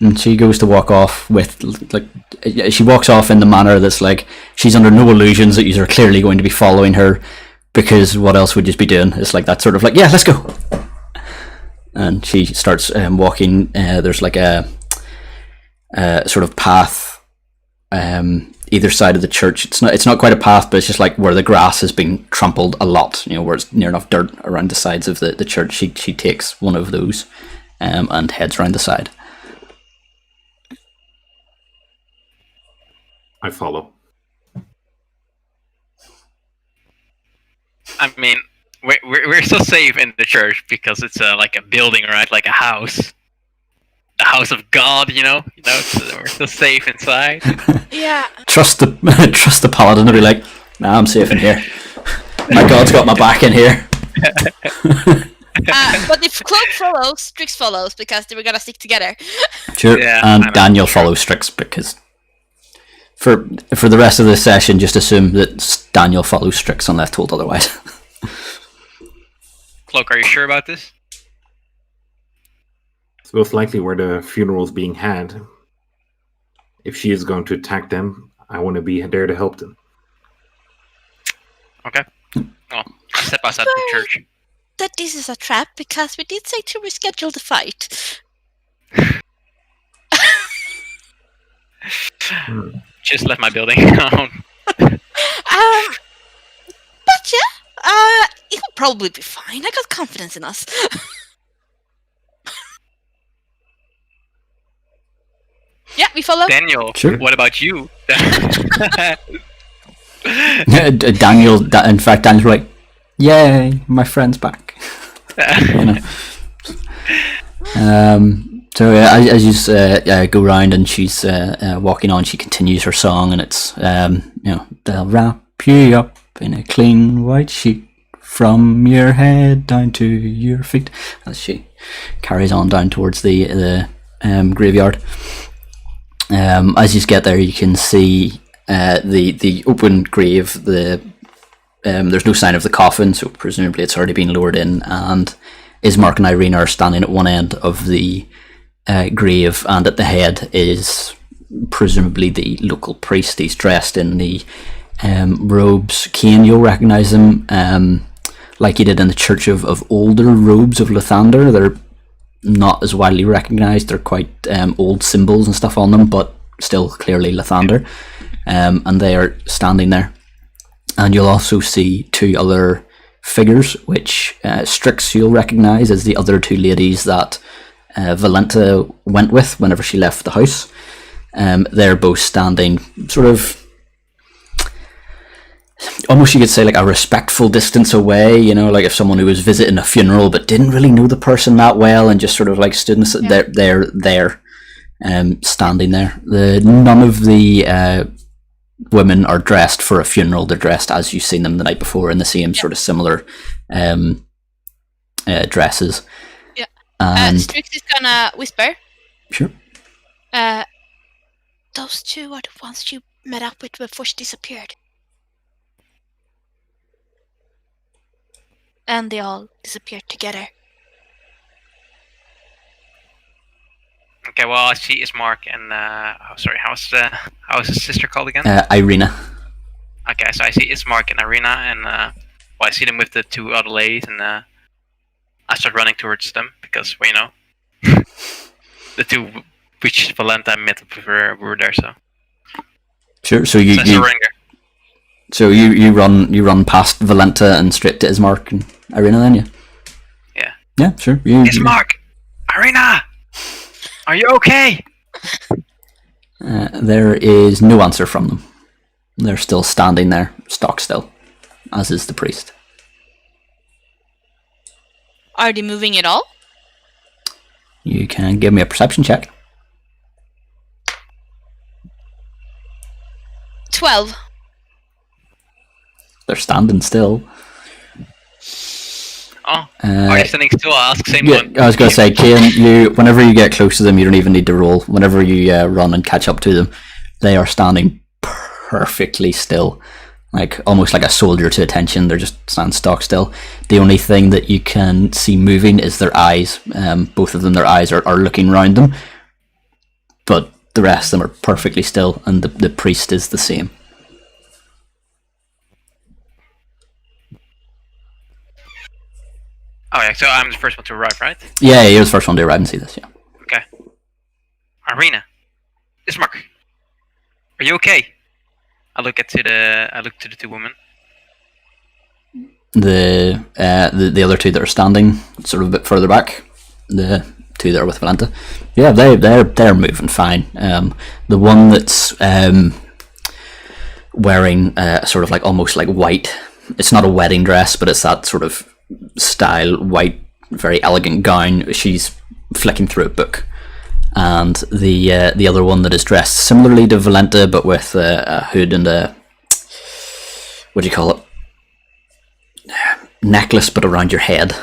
And she goes to walk off with she walks off in the manner that's like she's under no illusions that you are clearly going to be following her, because what else would you be doing? It's like that sort of like, yeah, let's go. And she starts walking. There's like a sort of path either side of the church. It's not quite a path, but it's just like where the grass has been trampled a lot. Where it's near enough dirt around the sides of the church. She takes one of those and heads around the side. I follow. I mean, we're so safe in the church because it's like a building, right? Like a house of God, we're so safe inside. Yeah. Trust the paladin to be like, nah, I'm safe in here. My God's got my back in here. But if Cloak follows, Strix follows because they were gonna stick together. Sure. Yeah, and Daniel follows Strix because for the rest of the session, just assume that Daniel follows Strix unless told otherwise. Cloak, are you sure about this? It's most likely where the funeral's being had. If she is going to attack them, I want to be there to help them. Okay. Well, step outside the church. That this is a trap because we did say to reschedule the fight. Just left my building. Oh, But yeah, it will probably be fine. I got confidence in us. Yeah, we follow. Daniel, Sure. what about you? Daniel, in fact, Daniel's like, yay, my friend's back. You know. So as you go round and she's walking on, she continues her song, and it's they'll wrap you up in a clean white sheet from your head down to your feet, as she carries on down towards the graveyard. As you get there, you can see the open grave. There's no sign of the coffin, so presumably it's already been lowered in, and Ismark and Irina are standing at one end of the grave, and at the head is presumably the local priest. He's dressed in the robes. Kane, you'll recognise him like he did in the Church of older robes of Lathander. They're not as widely recognised. They're quite old symbols and stuff on them, but still clearly Lathander. And they are standing there. And you'll also see two other figures, which Strix you'll recognise as the other two ladies that Valenta went with whenever she left the house. They're both standing sort of, almost you could say like a respectful distance away, you know, like if someone who was visiting a funeral but didn't really know the person that well and just sort of like stood they're there standing there. None of the women are dressed for a funeral. They're dressed as you've seen them the night before in the same sort of similar dresses. Yeah. And Strix is gonna whisper. sure. Those two are the ones you met up with before she disappeared. And they all disappeared together. Okay, well, I see Ismark and how's his sister called again? Irina. Okay, so I see Ismark and Irina, and I see them with the two other ladies, and I start running towards them because, well, you know, the two which Valenta met were there. So Sure. So you you run past Valenta and straight to Ismark and Irina then, yeah? Yeah. Yeah, sure. Ismark, Irina, are you okay? There is no answer from them. They're still standing there, stock still, as is the priest. Are they moving at all? You can give me a perception check. 12. They're standing still. Oh, are you standing still? I'll ask same Yeah, one. I was going to say, Kane, whenever you get close to them, you don't even need to roll. Whenever you run and catch up to them, they are standing perfectly still, like almost like a soldier to attention. They're just standing stock still. The only thing that you can see moving is their eyes. Both of them, their eyes are looking round them, but the rest of them are perfectly still, and the priest is the same. Oh yeah, so I'm the first one to arrive, right? Yeah, you're the first one to arrive and see this, yeah. Okay. Irina, Ismark, are you okay? I look to the two women. The other two that are standing sort of a bit further back, the two that are with Valenta, yeah, they're moving fine. The one that's wearing sort of like almost like white, it's not a wedding dress, but it's that sort of style white, very elegant gown. She's flicking through a book, and the other one that is dressed similarly to Valenta but with a hood and a, what do you call it, necklace but around your head.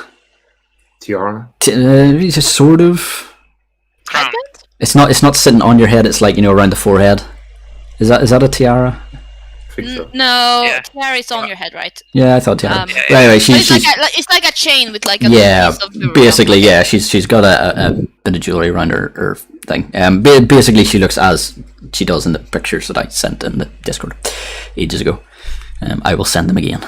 Tiara. It's a sort of, Crown. it's not sitting on your head, it's like, you know, around the forehead. Is that a tiara? I think so. No, Yeah. tiara is on your head, right? Yeah, I thought tiara. Um, But anyway, But she's it's like a chain with like a yeah, piece of jewelry basically, on it. yeah, she's got a bit of jewelry around her thing. Basically, she looks as she does in the pictures that I sent in the Discord ages ago. I will send them again.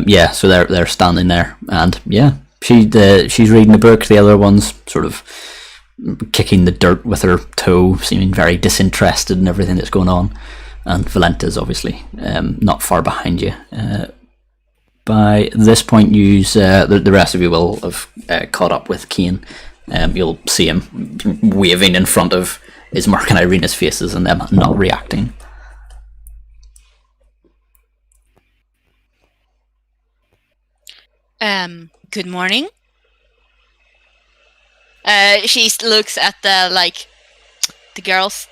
Yeah, so they're standing there, and yeah, she's reading the book. The other one's sort of kicking the dirt with her toe, seeming very disinterested in everything that's going on. And Valenta's obviously not far behind you. By this point, the rest of you will have caught up with Kane. You'll see him waving in front of Ismark and Irina's faces and them not reacting. Good morning. She looks at the girls,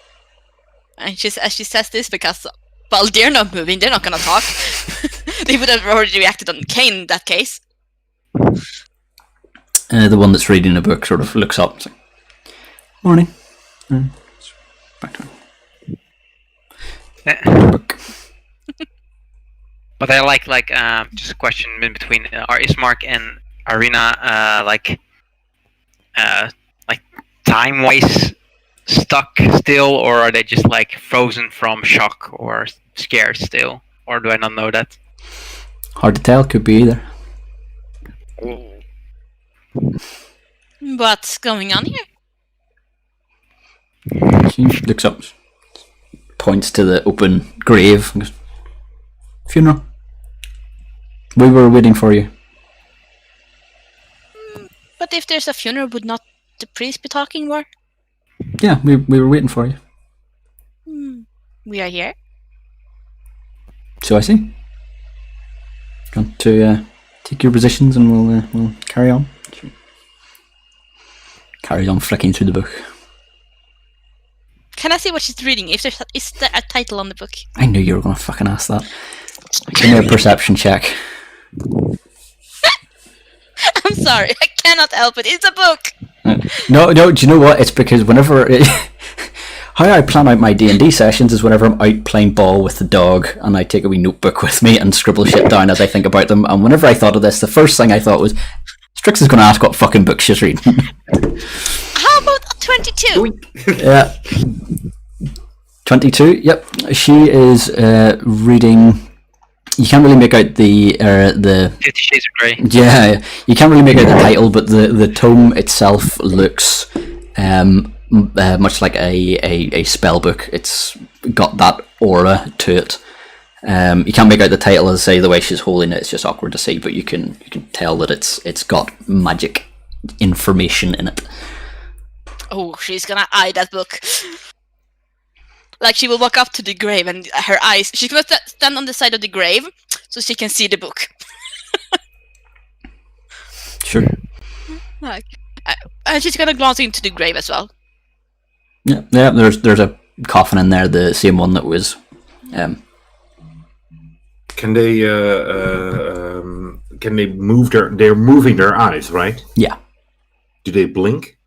and she says this because, well, they're not moving. They're not gonna talk. They would have already reacted on Kane in that case. The one that's reading the book sort of looks up. Like, morning. Back to the book. But I like just a question in between. Are Ismark and Irina like time-wise stuck still, or are they just like frozen from shock or scared still, or do I not know that? Hard to tell. Could be either. What's going on here? She looks up, points to the open grave, and goes, funeral. We were waiting for you. But if there's a funeral, would not the priest be talking more? Yeah, we were waiting for you. We are here. So I see. Want to take your positions and we'll carry on. Carries on flicking through the book. Can I see what she's reading? Is there a title on the book? I knew you were going to fucking ask that. Give me a perception check. I'm sorry, I cannot help it. It's a book. No. Do you know what? It's because whenever how I plan out my D&D sessions is whenever I'm out playing ball with the dog, and I take a wee notebook with me and scribble shit down as I think about them. And whenever I thought of this, the first thing I thought was, Strix is going to ask what fucking book she's reading. How about 22? Yeah. 22. Yep. She is reading. You can't really make out the 50 Shades of Grey. Yeah, you can't really make out the title, but the tome itself looks much like a spell book. It's got that aura to it. You can't make out the title, as I say, the way she's holding it. It's just awkward to see, but you can tell that it's got magic information in it. Oh, she's gonna eye that book. Like, she will walk up to the grave and her eyes... She's gonna stand on the side of the grave so she can see the book. Sure. Like, and she's gonna glance into the grave as well. Yeah. There's a coffin in there, the same one that was... Can they move they're moving their eyes, right? Yeah. Do they blink?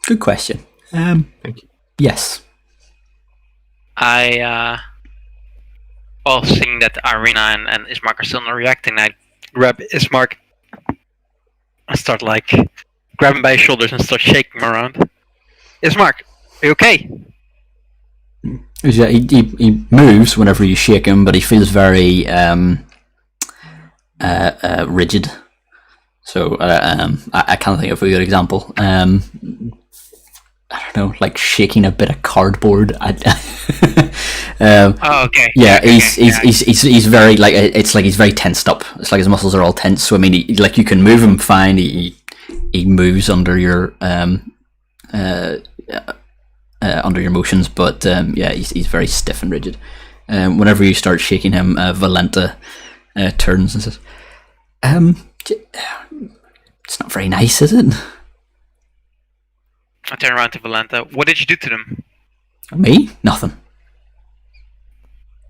Good question. Thank you. Yes. I seeing that Irina and Ismark are still not reacting, I grab Ismark and start grab him by his shoulders and start shaking him around. Ismark, are you okay? Yeah, he moves whenever you shake him, but he feels very rigid. So I can't think of a good example. I don't know, like shaking a bit of cardboard. Oh, okay. Yeah, okay, he's very it's like he's very tensed up. It's like his muscles are all tense. So I mean, you can move him fine. He moves under your motions, but yeah, he's very stiff and rigid. Whenever you start shaking him, Valenta turns and says, "It's not very nice, is it?" I turn around to Valenta. What did you do to them? Me? Nothing.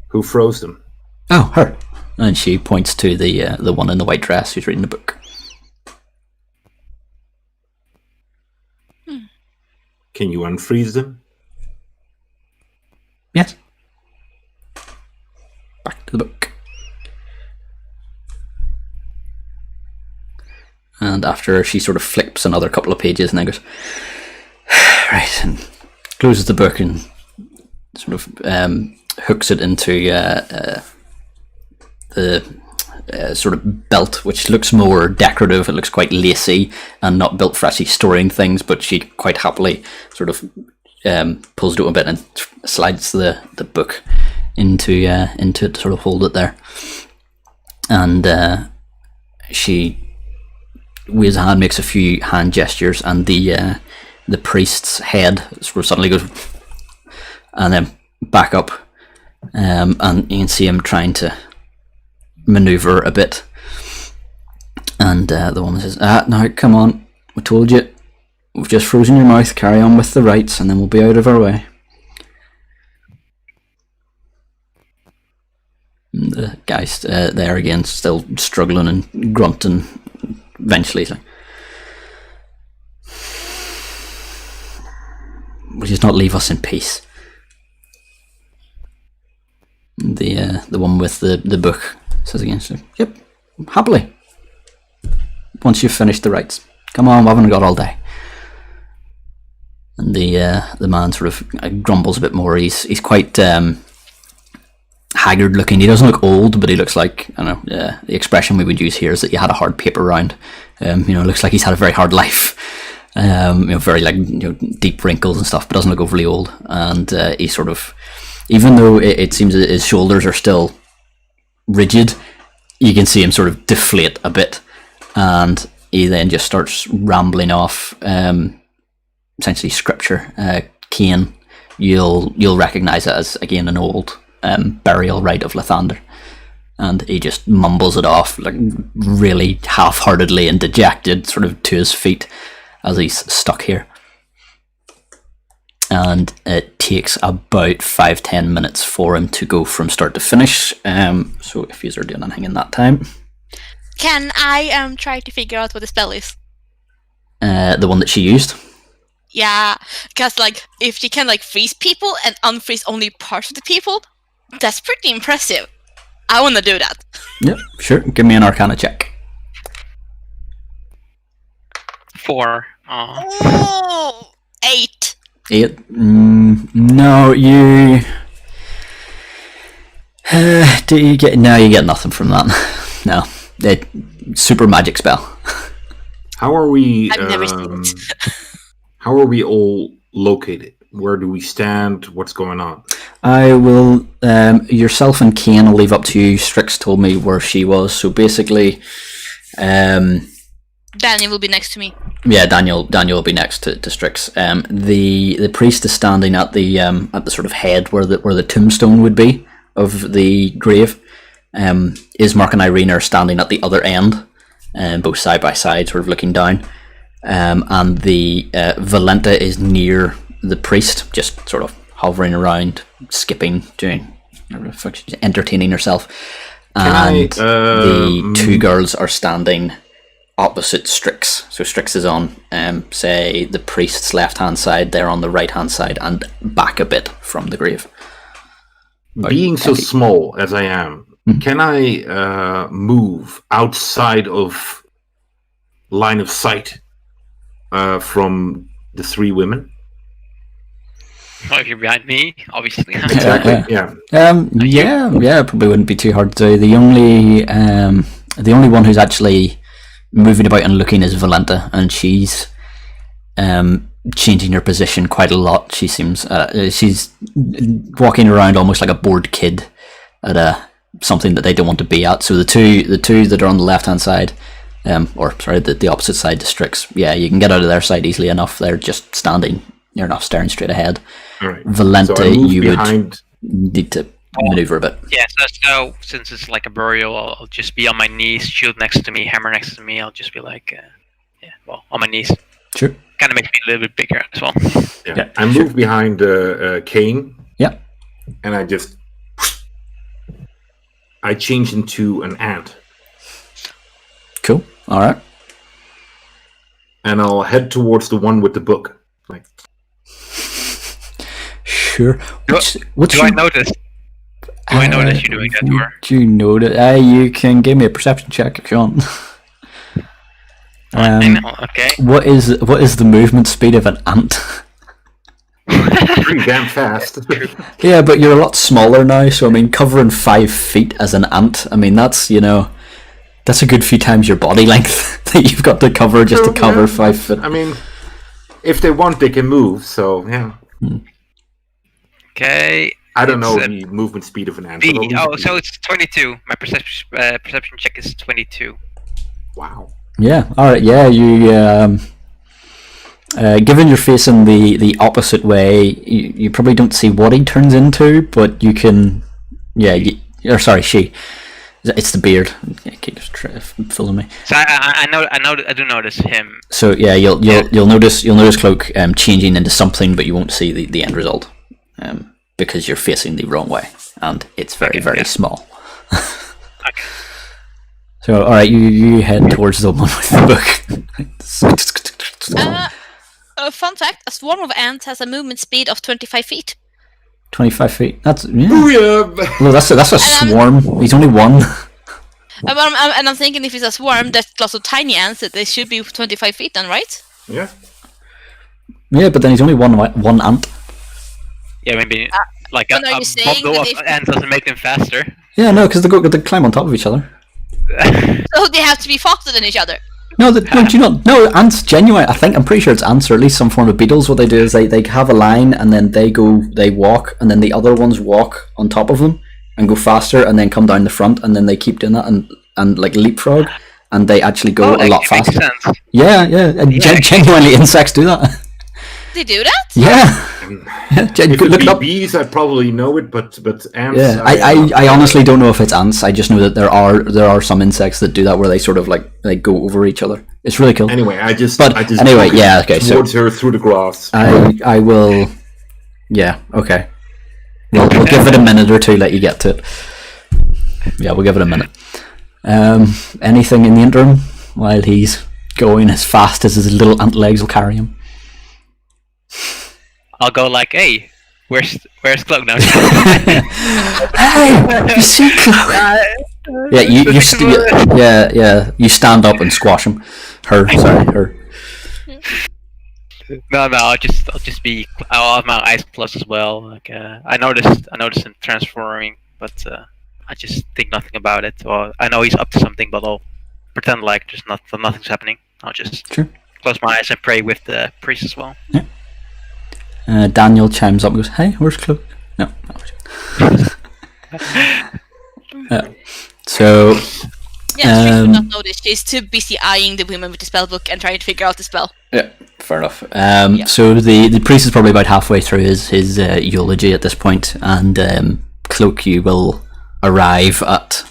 Who froze them? Oh, her. And she points to the one in the white dress who's reading the book. Can you unfreeze them? Yes. Back to the book. And after she sort of flips another couple of pages and then goes, right, and closes the book and sort of hooks it into the sort of belt, which looks more decorative. It looks quite lacy and not built for actually storing things, but she quite happily sort of pulls it open a bit and slides the book into it to sort of hold it there. And she waves a hand, makes a few hand gestures, and the priest's head sort of suddenly goes and then back up, and you can see him trying to maneuver a bit. And the woman says, "Now come on, we told you, we've just frozen your mouth, carry on with the rites and then we'll be out of our way." And the guy's there again, still struggling and grunting. Eventually he's like, "Will you not leave us in peace?" The one with the book says again, so, "Yep, happily. Once you've finished the rites. Come on, we haven't got all day." And the man sort of grumbles a bit more. He's quite haggard looking. He doesn't look old, but he looks like, I don't know, the expression we would use here is that he had a hard paper round. Looks like he's had a very hard life. Very deep wrinkles and stuff, but doesn't look overly old. And he sort of, even though it seems that his shoulders are still rigid, you can see him sort of deflate a bit, and he then just starts rambling off, essentially scripture. Cain, you'll recognise it as again an old burial rite of Lathander, and he just mumbles it off like really half-heartedly and dejected, sort of to his feet as he's stuck here. And it takes about 5-10 minutes for him to go from start to finish. So if you are doing anything in that time, Can I try to figure out what the spell is? the one that she used. Yeah, because if she can freeze people and unfreeze only parts of the people, that's pretty impressive. I want to do that. Yep, sure. Give me an Arcana check. 4. Oh, 8. 8. No, you. Do you get? No, you get nothing from that. No, super magic spell. How are we? I've never seen it. How are we all located? Where do we stand? What's going on? I will. Yourself and Cain will leave up to you. Strix told me where she was, so basically, Daniel will be next to me. yeah, Daniel will be next to Strix. The priest is standing at the sort of head where the tombstone would be of the grave. Ismark and Irene are standing at the other end, both side by side, sort of looking down. And the Valenta is near the priest, just sort of hovering around, skipping, doing, entertaining herself. And the two girls are standing opposite Strix. So Strix is on, say, the priest's left-hand side, they're on the right-hand side, and back a bit from the grave. Being so small as I am, can I move outside of line of sight from the three women? Well, if you're behind me, obviously. Exactly. Yeah. Probably wouldn't be too hard to do. The only one who's actually moving about and looking is Valenta, and she's changing her position quite a lot. She seems she's walking around almost like a bored kid at something that they don't want to be at. So the two that are on the left hand side, the opposite side to Strix, yeah, you can get out of their side easily enough. They're just standing near enough, staring straight ahead. All right. Valenta, So I move you behind. would need to maneuver a bit. Yeah, so since it's like a burial, I'll just be on my knees, shield next to me, hammer next to me. I'll just be like, on my knees. Sure. Kind of makes me a little bit bigger as well. Yeah. I move behind Kane. Yeah. And I change into an ant, Cool. All right. and I'll head towards the one with the book. Like, Sure. What's Do I notice? Do I notice you doing that to her? Do you know that? You can give me a perception check if you want. I know, okay. What is the movement speed of an ant? pretty damn fast. Yeah, but you're a lot smaller now, so I mean, covering 5 feet as an ant, I mean, that's, That's a good few times your body length that you've got to cover just to cover 5 foot. I mean, if they want, they can move. So yeah. Okay. I don't know It's, the movement speed of an ant. B. but I'll Oh, leave it so to it's 22. My perception check is 22. you. Wow. Yeah. All right. Yeah. You. Given you're facing the opposite way, you probably don't see what he turns into, but you can. Yeah. Or sorry, she. It's the beard. It keeps fooling me. So I do notice him. So yeah, you'll notice Cloak changing into something, but you won't see the end result, because you're facing the wrong way, and it's very small. Okay. So all right, you head towards the one with the book. Fun fact: a swarm of ants has a movement speed of 25 feet. 25 feet. That's Booyah! well, that's a swarm. He's only one. And I'm thinking if it's a swarm, there's lots of tiny ants. That they should be 25 feet, then, right? Yeah. Yeah, but then he's only one ant. Yeah, maybe like but are you saying bundle that of ants doesn't make them faster. Yeah, no, because they climb on top of each other. So they have to be faster than each other. No, don't you not? No, ants. Genuine. I'm pretty sure it's ants, or at least some form of beetles. What they do is they have a line, and then they walk, and then the other ones walk on top of them and go faster, and then come down the front, and then they keep doing that and like leapfrog, and they actually go a lot faster. Makes sense. Yeah. Genuinely, insects do that. They do that? Yeah. If Look it it be up. bees, I probably know it, but ants. Yeah, I honestly don't know if it's ants. I just know that there are some insects that do that where they sort of like they go over each other. It's really cool. Anyway, I just anyway, yeah, okay. So towards her through the grass. I will. Yeah, okay. We'll give it a minute or two. Let you get to it. Yeah, we'll give it a minute. Anything in the interim while he's going as fast as his little ant legs will carry him? I'll go like, hey, where's Cloak now? Hey, you see Chloe? Yeah, you stand up and squash him. Her. No, I'll have my eyes closed as well. Like, I noticed him transforming, but I just think nothing about it. Or I know he's up to something, but I'll pretend like nothing's happening. I'll just close my eyes and pray with the priest as well. Yeah. Daniel chimes up and goes, "Hey, where's Cloak?" No. So. Yeah, she should not notice. She's too busy eyeing the women with the spell book and trying to figure out the spell. Yeah, fair enough. So the priest is probably about halfway through his eulogy at this point, and Cloak, you will arrive at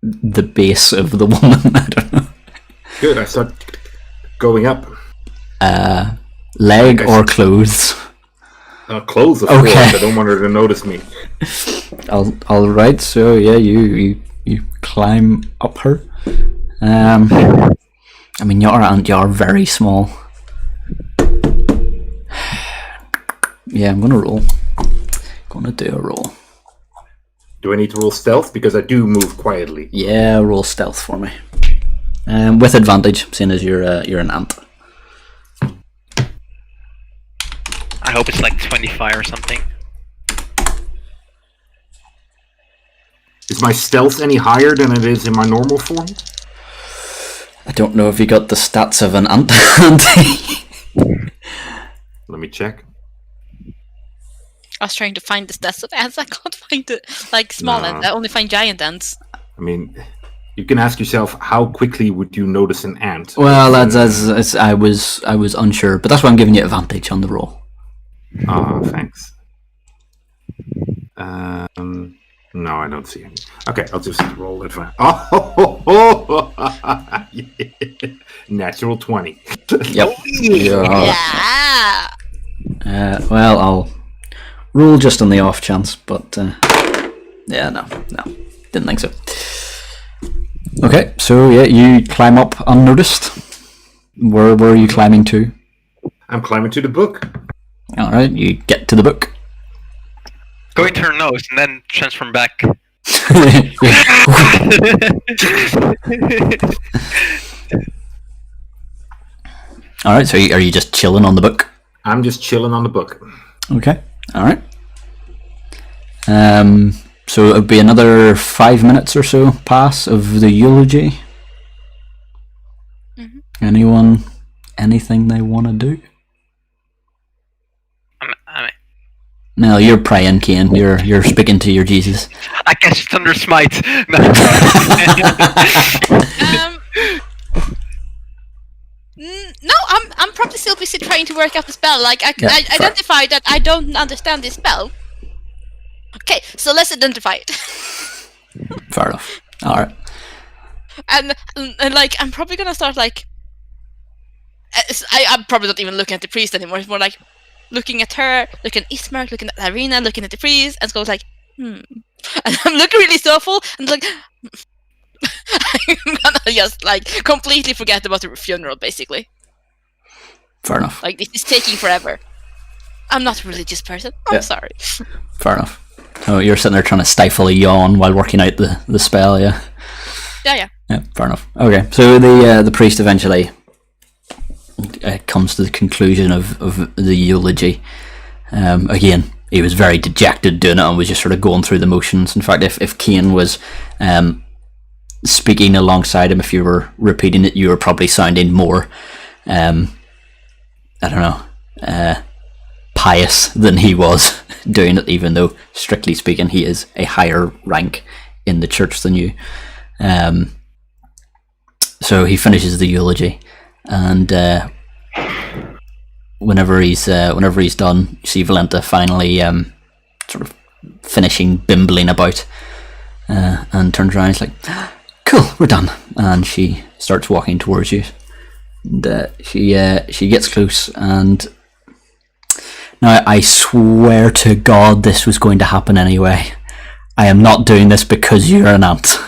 the base of the woman. I don't know. Good. I start going up. Leg or clothes? Clothes, of course. I don't want her to notice me. All right. So yeah, you climb up her. I mean, you're very small. Yeah, I'm gonna roll. Gonna do a roll. Do I need to roll stealth because I do move quietly? Yeah, roll stealth for me. With advantage, seeing as you're an ant. I hope it's like 25 or something. Is my stealth any higher than it is in my normal form? I don't know if you got the stats of an ant. Let me check. I was trying to find the stats of ants. I can't find the small ants. I only find giant ants. I mean, you can ask yourself, how quickly would you notice an ant? Well, that's I was unsure, but that's why I'm giving you advantage on the roll. Ah, thanks. No, I don't see any. Okay, I'll just roll advantage. Oh, yeah. Natural 20. Yep. Yeah. Well, I'll roll just on the off chance, but yeah, no, didn't think so. Okay, so yeah, you climb up unnoticed. Where are you climbing to? I'm climbing to the book. All right, you get to the book. Going to her nose and then transform back. All right, so are you just chilling on the book? I'm just chilling on the book. Okay, all right. So it'll be another 5 minutes or so pass of the eulogy. Mhm. Anyone, anything they want to do? No, you're praying, Kane. You're speaking to your Jesus. I guess Thunder Smite. No. No, I'm probably still busy trying to work out the spell. Like I Yeah, fair. identified that I don't understand this spell. Okay, so let's identify it. Fair enough. All right. and like I'm probably gonna start like I'm probably not even looking at the priest anymore. It's more like looking at her, looking at Ismark, looking at Arena, looking at the priest, and goes like, And I'm looking really soulful, and like, I'm gonna just like completely forget about the funeral, basically. Fair enough. Like, this is taking forever. I'm not a religious person. I'm sorry. Fair enough. So you're sitting there trying to stifle a yawn while working out the spell, yeah? Yeah. Yeah, fair enough. Okay, so the priest eventually comes to the conclusion of the eulogy. Again, he was very dejected doing it and was just sort of going through the motions. In fact, if Kane was speaking alongside him, if you were repeating it, you were probably sounding more, I don't know, pious than he was doing it, even though, strictly speaking, he is a higher rank in the church than you. So he finishes the eulogy, and whenever he's done, you see Valenta finally sort of finishing bimbling about, and turns around and is like, "Cool, we're done." And she starts walking towards you, and she gets close, and now I swear to God this was going to happen anyway. I am not doing this because you're an ant.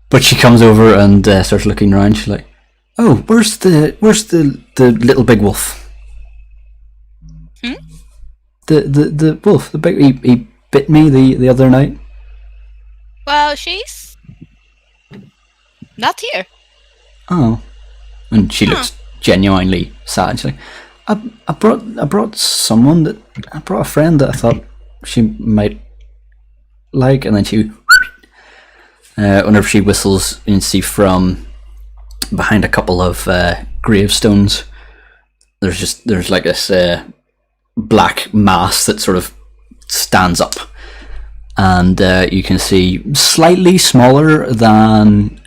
But she comes over and starts looking around. She's like, "Oh, where's the little big wolf?" The wolf, the big he bit me the other night. Well, she's not here. Oh, and she looks genuinely sad. She's like, I brought someone that I brought a friend that I thought she might like," and then she. Whenever she whistles, you can see from behind a couple of gravestones, there's like this black mass that sort of stands up, and you can see slightly smaller than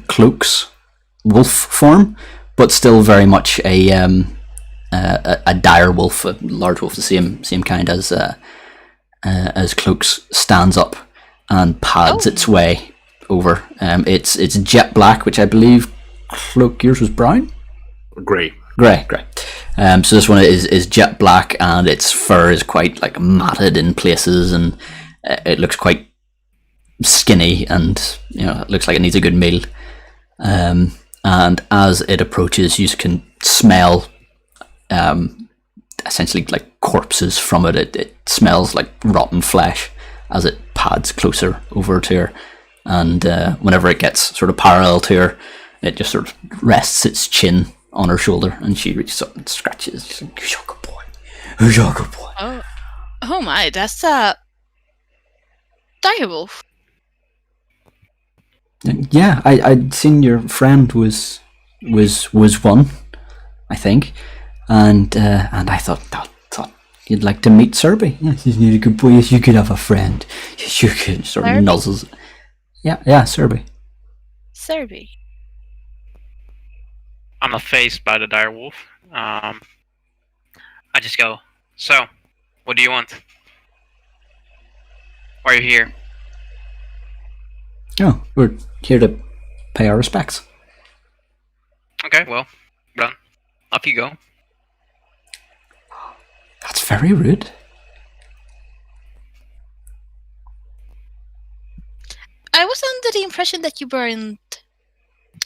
Cloak's wolf form, but still very much a dire wolf, a large wolf, the same kind as Cloak's, stands up and pads its way over. It's jet black, which I believe Cloak, yours was brown? Grey. Grey. So this one is jet black, and its fur is quite like matted in places, and it looks quite skinny, and it looks like it needs a good meal. And as it approaches, you can smell essentially like corpses from it. It smells like rotten flesh as it pads closer over to her. And whenever it gets sort of parallel to her, it just sort of rests its chin on her shoulder, and she reaches up and scratches. She's like, "Who's your good boy? Who's your good boy?" Oh my, that's a direwolf. Yeah, I'd seen your friend was one, I think, and I thought you'd like to meet Serby. Yes, isn't he a good boy? Yes, you could have a friend. Yes, you could. Sort of nuzzles. Yeah, Serby. Serby. I'm not phased by the direwolf. I just go, "So, what do you want? Why are you here?" Oh, we're here to pay our respects. Okay, well, done. Off you go. That's very rude. I was under the impression that you weren't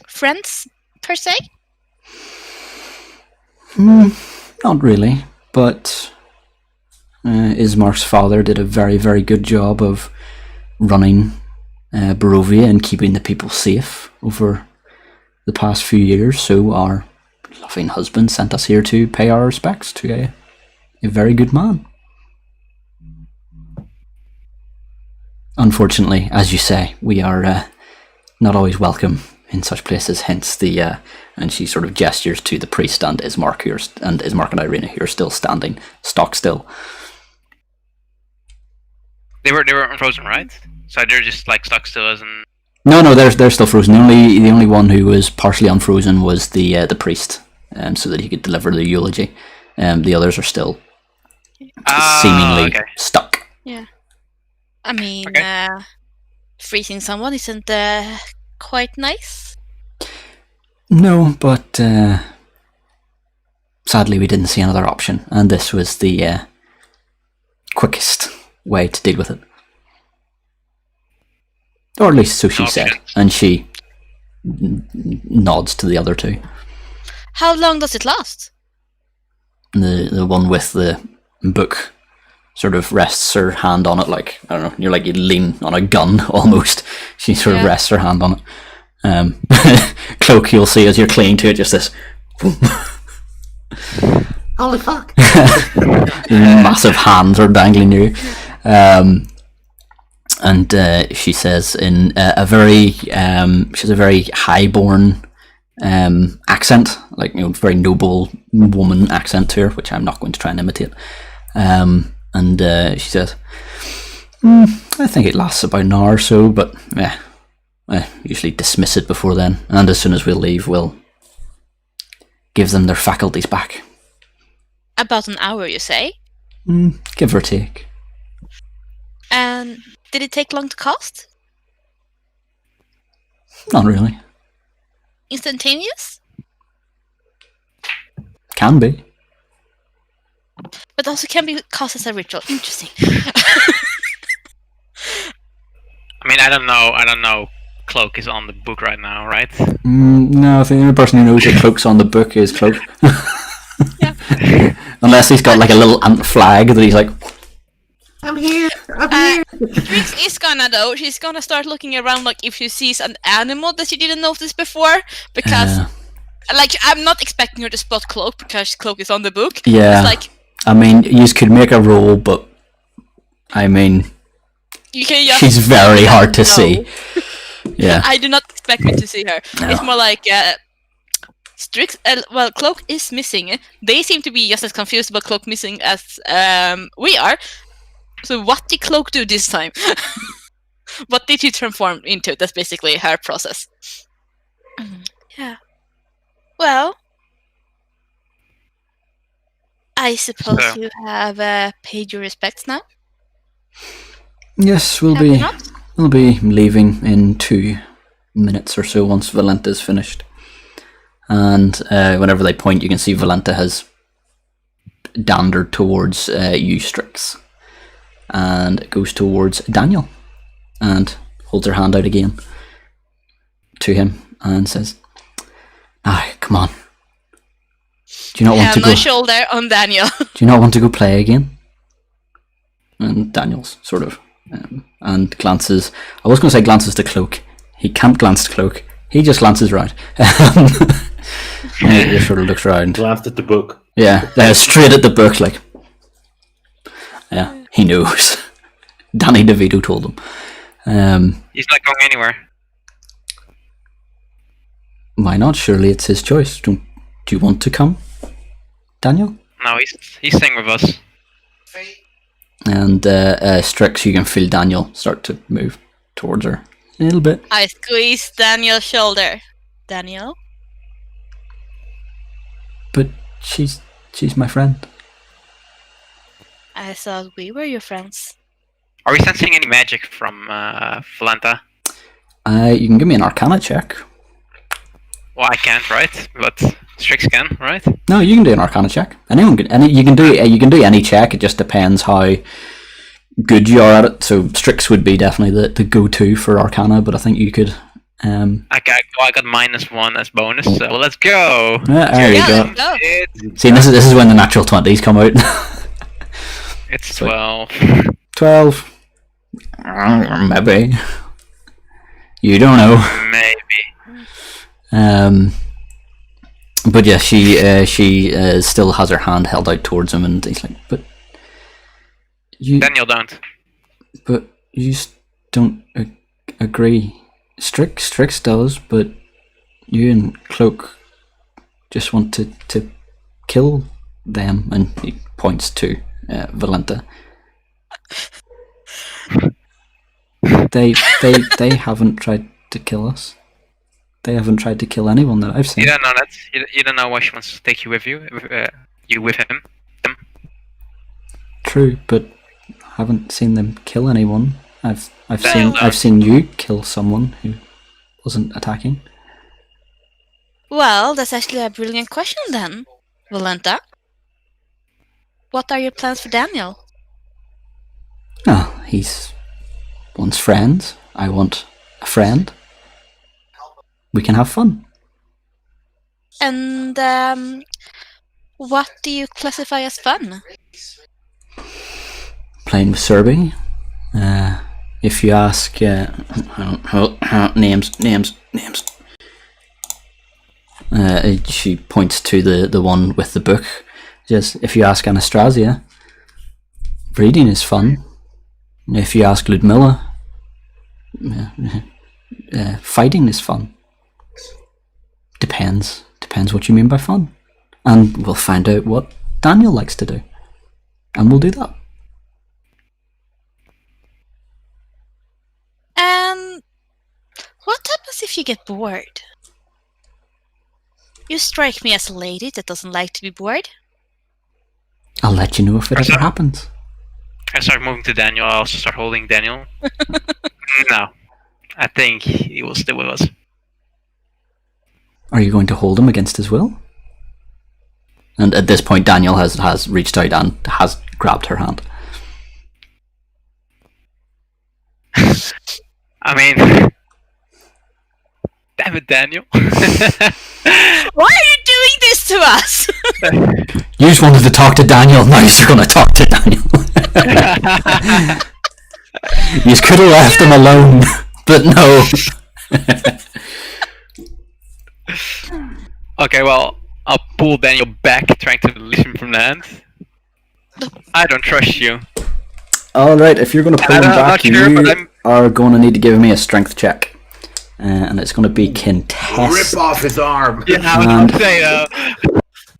friends, per se. Not really, but Ismark's father did a very, very good job of running Barovia and keeping the people safe over the past few years, so our loving husband sent us here to pay our respects to a very good man. unfortunately, as you say, we are not always welcome in such places. Hence the and she sort of gestures to the priest and Ismark, and Irina, who are still standing stock still. They were unfrozen, right? So they're just like stuck still as in. No, they're still frozen. The only one who was partially unfrozen was the priest, so that he could deliver the eulogy. The others are still seemingly stuck. Yeah. I mean, Okay. freezing someone isn't quite nice. No, but sadly we didn't see another option, and this was the quickest way to deal with it. Or at least so she said, and she nods to the other two. How long does it last? The one with the book sort of rests her hand on it, like, I don't know, you're like you lean on a gun almost. She sort of rests her hand on it. Cloak, you'll see as you're clinging to it, just this Holy fuck! massive hands are dangling you. And she says in a very she has a very highborn accent, like, you know, very noble woman accent to her, which I'm not going to try and imitate. And she says, I think it lasts about an hour or so, but I usually dismiss it before then, and as soon as we leave, we'll give them their faculties back. About an hour, you say? Give or take. And did it take long to cast? Not really. Instantaneous? Can be. But also can be cast as a ritual. Interesting. I mean, I don't know. Cloak is on the book right now, right? No, I think the only person who knows that Cloak's on the book is Cloak. Yeah. Unless he's got like a little ant flag that he's like, I'm here. I'm here. Trix is gonna though. She's gonna start looking around, like if she sees an animal that she didn't notice before, because like I'm not expecting her to spot Cloak because Cloak is on the book. yeah. It's like I mean, you could make a roll, but I mean, you can just she's very hard to know. see. Yeah. I do not expect me to see her. No. It's more like Strix. Well, Cloak is missing. They seem to be just as confused about Cloak missing as we are. So what did Cloak do this time? What did he transform into? That's basically her process. Yeah. Well, I suppose So- you have paid your respects now. Yes, Have you not? we'll be leaving in 2 minutes or so once Valenta's finished. And whenever they point, you can see Valenta has dandered towards you, Strix, and goes towards Daniel and holds her hand out again to him and says, come on. Do you not want Hand to go? on shoulder on Daniel. Do you not want to go play again? And Daniel's sort of and glances. I was going to say glances to Cloak. He can't glance to Cloak. He just glances around. He just sort of looks around. Glanced at the book. Yeah, straight at the book, like. Yeah, he knows. Danny DeVito told him. He's not going anywhere. Why not? Surely it's his choice. Do you want to come, Daniel? No, he's staying with us. And Strix, you can feel Daniel start to move towards her a little bit. I squeeze Daniel's shoulder. Daniel? But she's my friend. I thought we were your friends. Are we sensing any magic from Valenta? You can give me an Arcana check. Well, I can't, right? But Strix can, right? No, you can do an Arcana check. Anyone can. You can do any check. It just depends how good you are at it. So Strix would be definitely the go-to for Arcana, but I think you could. I got -1 as bonus, so let's go! Yeah, there you go. let's go. See, this is when the natural 20s come out. It's Sweet. 12. 12. Maybe. You don't know. Maybe. But yeah, she still has her hand held out towards him, and he's like, but you don't agree. Strix does, but you and Cloak just want to kill them, and he points to Valenta. They haven't tried to kill us. They haven't tried to kill anyone that I've seen. You don't know that. You don't know why she wants to take you with you. You with him. True, but I haven't seen them kill anyone. I've Well, seen you kill someone who wasn't attacking. Well, that's actually a brilliant question then, Valenta. What are your plans for Daniel? Oh, he's wants friends. I want a friend. We can have fun. And what do you classify as fun? Playing with Serby. If you ask, names. She points to the one with the book. Just if you ask Anastasia, reading is fun. If you ask Ludmilla, fighting is fun. Depends what you mean by fun, and we'll find out what Daniel likes to do, and we'll do that. And what happens if you get bored? You strike me as a lady that doesn't like to be bored. I'll let you know if it ever happens. I start moving to Daniel. I also start holding Daniel. No, I think he will stay with us. Are you going to hold him against his will? And at this point, Daniel has reached out and has grabbed her hand. I mean, damn it, Daniel. Why are you doing this to us? You just wanted to talk to Daniel, now you're going to talk to Daniel. You just could have left him alone, but no. Okay, well, I'll pull Daniel back, trying to release him from the hand. I don't trust you. Alright, if you're going to pull him I'm back, not sure, but you are going to need to give me a strength check. And it's going to be contest. Rip off his arm. Yeah, I was And- going to say,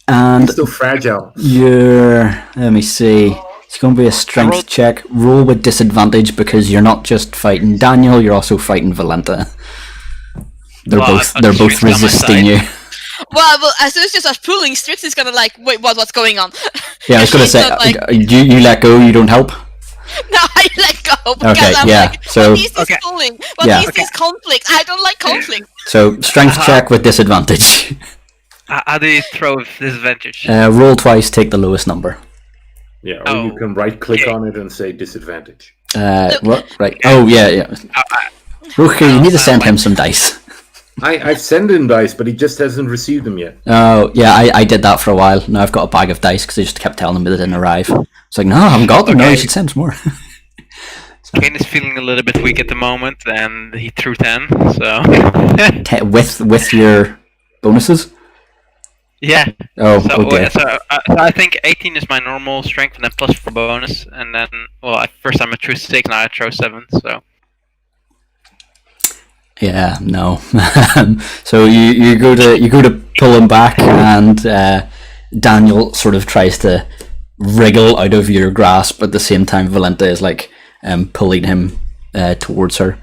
And He's still fragile. let me see. It's going to be a strength check. Roll with disadvantage because you're not just fighting Daniel, you're also fighting Valenta. They're Well, both I they're thought both Strix on my resisting side. you. Well, as soon as you start pulling, Strix is gonna like, wait, what's going on? Yeah, I was going to She's say, not like- you let go, you don't help. No, I let go because Okay, I'm yeah, like, so- what is this Okay. pulling? What Yeah. is this conflict? I don't like conflict. So strength check with disadvantage. how do you throw with disadvantage? Roll twice, take the lowest number. Yeah, or you can right click okay. on it and say disadvantage. What? Right. Oh yeah. Okay, you need to send him some dice. I've sent him dice, but he just hasn't received them yet. Oh yeah, I did that for a while. Now I've got a bag of dice because they just kept telling me they didn't arrive. It's like, no, I haven't got them. No, you Okay. should send some more. Kane is feeling a little bit weak at the moment, and he threw 10, so... with your bonuses. yeah. Oh, So, okay. so I think 18 is my normal strength, and then plus 4 bonus, and then, well, first time I threw 6, now I throw 7, so... Yeah, no. So you go to pull him back, and Daniel sort of tries to wriggle out of your grasp. At the same time, Valenta is like pulling him towards her,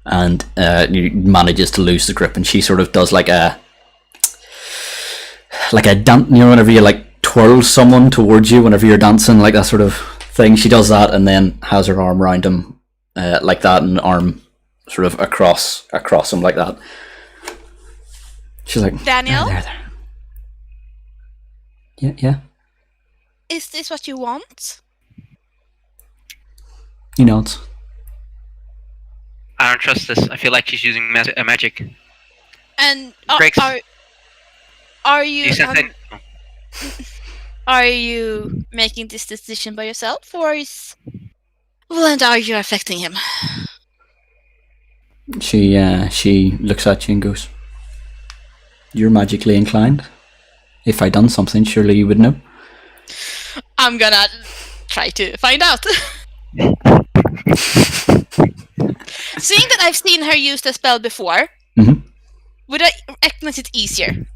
and he manages to lose the grip, and she sort of does like a dance. You know, whenever you like twirl someone towards you, whenever you're dancing, like that sort of thing. She does that, and then has her arm around him like that, and arm sort of across him like that. She's like, Daniel? there. Yeah. Is this what you want? He nods. I don't trust this. I feel like she's using magic. And Breaks. are you You said are you making this decision by yourself, or is and are you affecting him? She looks at you and goes, "You're magically inclined. If I'd done something, surely you would know." I'm gonna try to find out. Seeing that I've seen her use the spell before, Mhm. would I recognize it easier?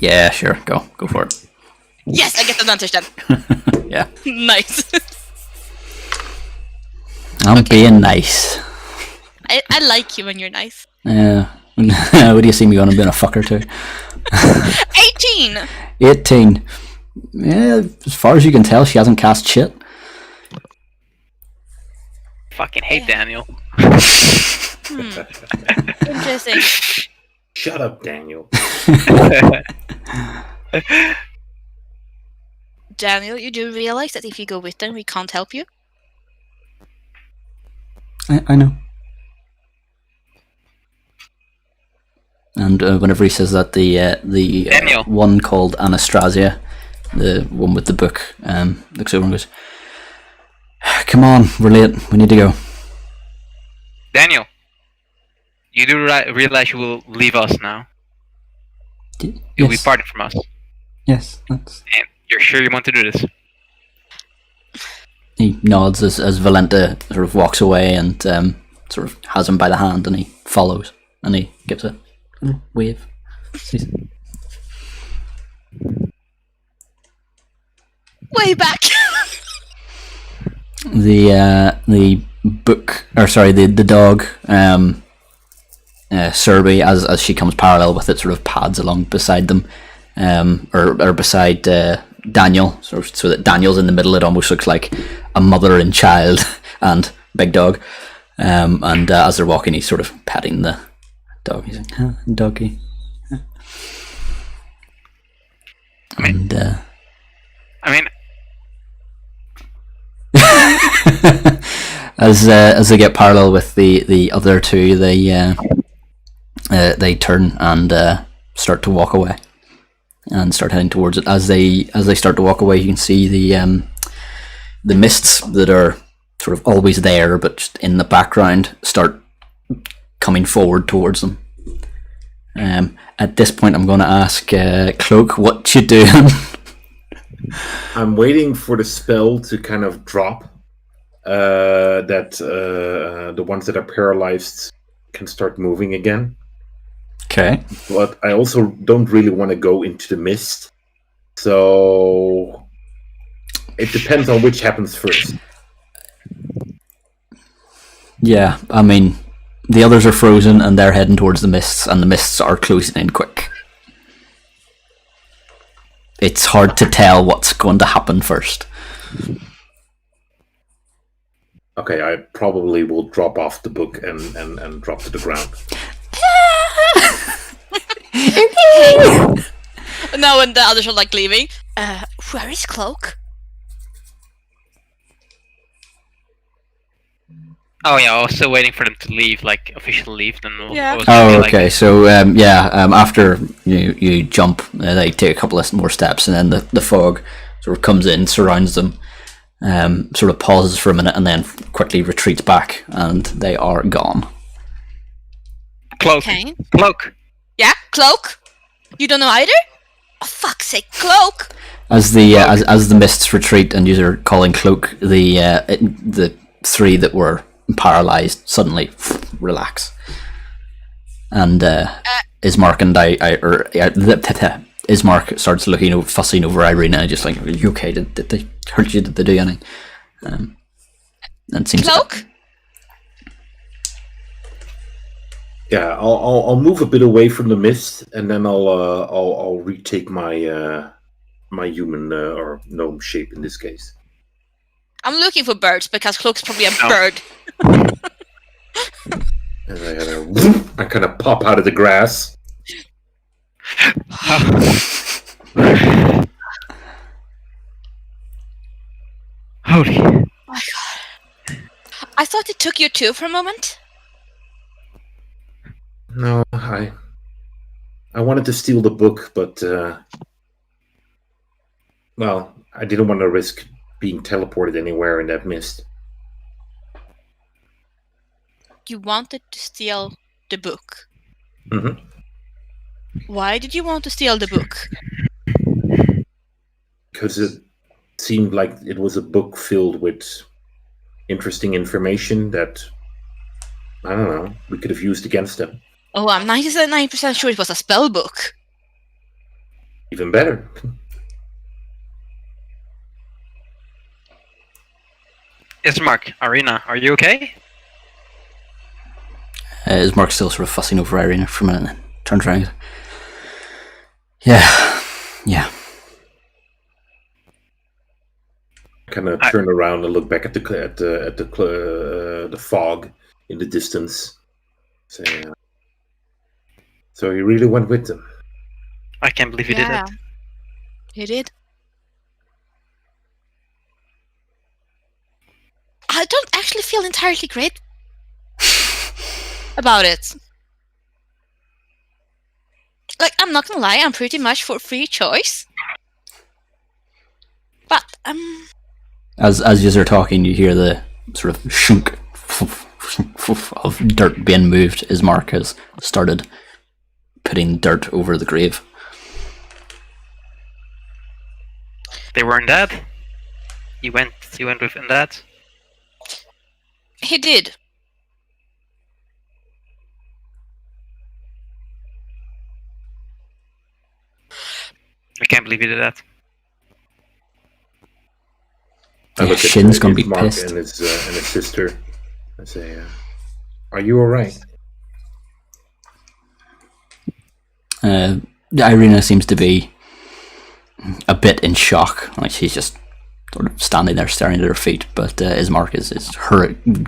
Yeah, sure. Go for it. Yes, I get advantage then. Yeah. Nice. I'm being nice. I like you when you're nice. Yeah. What do you see me going and being a fucker too? 18! 18. Yeah, as far as you can tell, she hasn't cast shit. Fucking hate Daniel. Interesting. Shut up, Daniel. Daniel, you do realize that if you go with them, we can't help you? I know. And whenever he says that, the Daniel. one called Anastasia, the one with the book, looks over and goes, "Come on, we're late. We need to go." Daniel, you do realize you will leave us now. You'll be parted from us. Yes, that's. And you're sure you want to do this? He nods as Valenta sort of walks away and sort of has him by the hand, and he follows, and he gives a little wave. Way back! The book, or sorry, the dog, Serby, as she comes parallel with it, sort of pads along beside them, or beside Daniel, sort of, so that Daniel's in the middle. It almost looks like a mother and child and big dog. And as they're walking, he's sort of patting the dog. He's like, "Huh, doggy." I mean, as they get parallel with the other two, they turn and start to walk away and start heading towards it. As they start to walk away, you can see the mists that are sort of always there, but just in the background, start coming forward towards them. At this point, I'm going to ask Cloak, what you doing? I'm waiting for the spell to kind of drop. That the ones that are paralyzed can start moving again. Okay. But I also don't really want to go into the mist. So it depends on which happens first. Yeah, I mean, the others are frozen and they're heading towards the mists, and the mists are closing in quick. It's hard to tell what's going to happen first. Okay, I probably will drop off the book and drop to the ground. No, and the others are like leaving. Where is Cloak? oh yeah, I was still waiting for them to leave, like official leave. Then we'll, Yeah. I was gonna Oh, be like, okay. So, after you jump, they take a couple of more steps, and then the fog sort of comes in, surrounds them, sort of pauses for a minute, and then quickly retreats back, and they are gone. Cloak, Okay. Cloak. Yeah, Cloak? You don't know either? Oh, fuck's sake, Cloak! As the mists retreat and you're calling Cloak, the three that were paralyzed suddenly relax, and Ismark and Ismark starts looking fussing over Irina, just like, "Are you okay? Did they hurt you? Did they do anything?" And it seems Cloak? Yeah, I'll move a bit away from the mist, and then I'll retake my my human or gnome shape in this case. I'm looking for birds because Cloak's probably a No. bird. And I kind of pop out of the grass. Holy. Oh my god. I thought it took you too for a moment. No, I wanted to steal the book, but well, I didn't want to risk being teleported anywhere in that mist. You wanted to steal the book. Mm-hmm. Why did you want to steal the book? Because it seemed like it was a book filled with interesting information that I don't know. We could have used against them. Oh, I'm 99% sure it was a spell book. Even better. Yes, Mark. Arena, are you okay? Is Mark still sort of fussing over Irina for a minute and then turns around? Yeah. Kind of turn around and look back at the fog in the distance. Say, so he really went with them. I can't believe you did that. He did. I don't actually feel entirely great about it. Like, I'm not gonna lie, I'm pretty much for free choice. But, As you are talking, you hear the sort of shunk of dirt being moved as Mark has started putting dirt over the grave. They weren't dead. He went with that. he did. I can't believe you did that. I Yeah, look at Shin's gonna be Mark pissed. and his sister. I say, "Are you all right?" Irina seems to be a bit in shock. Like she's just sort of standing there staring at her feet. But as Mark is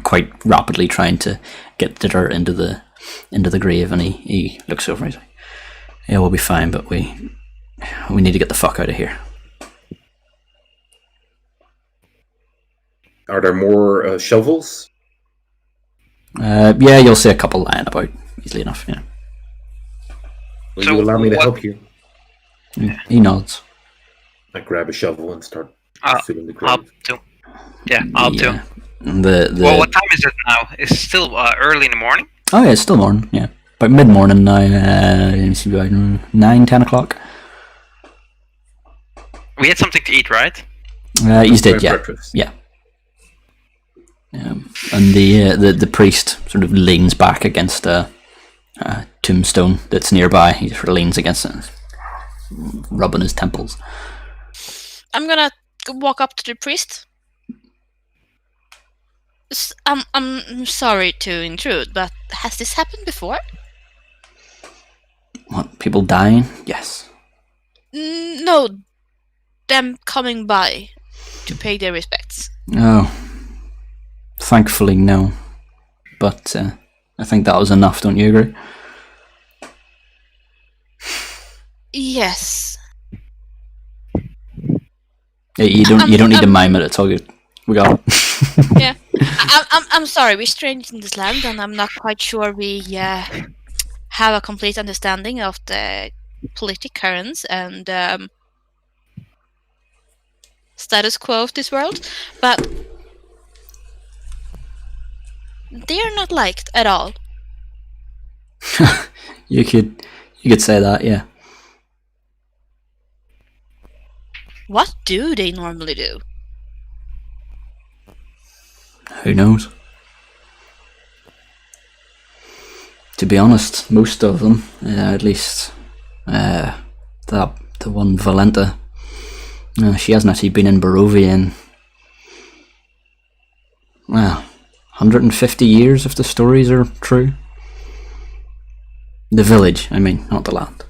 quite rapidly trying to get the dirt into the grave, and he looks over and he's like, "Yeah, we'll be fine, but we need to get the fuck out of here." Are there more shovels? Yeah, you'll see a couple lying about easily enough. Yeah, Will So you allow me to what- help you? he nods. I grab a shovel and start filling the I'll grave. too. Yeah, I'll too. Yeah. The Well, what time is it now? It's still early in the morning. Oh yeah, it's still morning. Yeah, about mid morning now. It's about 9-10 o'clock. We had something to eat, right? You did, My yeah. breakfast. Yeah. And the priest sort of leans back against a tombstone that's nearby. He sort of leans against it, rubbing his temples. I'm gonna walk up to the priest. I'm sorry to intrude, but has this happened before? What, people dying? Yes. No, them coming by to pay their respects. Oh, thankfully no. But I think that was enough. Don't you agree? Yes. Yeah, you don't need to mime it. It's all good. We got it. Yeah. I'm sorry, we're strangers in this land, and I'm not quite sure we have a complete understanding of the politic currents and status quo of this world, but they are not liked at all. You could say that, yeah. What do they normally do? Who knows? To be honest, most of them, at least the one Valenta, she hasn't actually been in Barovia in, well, 150 years if the stories are true. The village, I mean, not the land.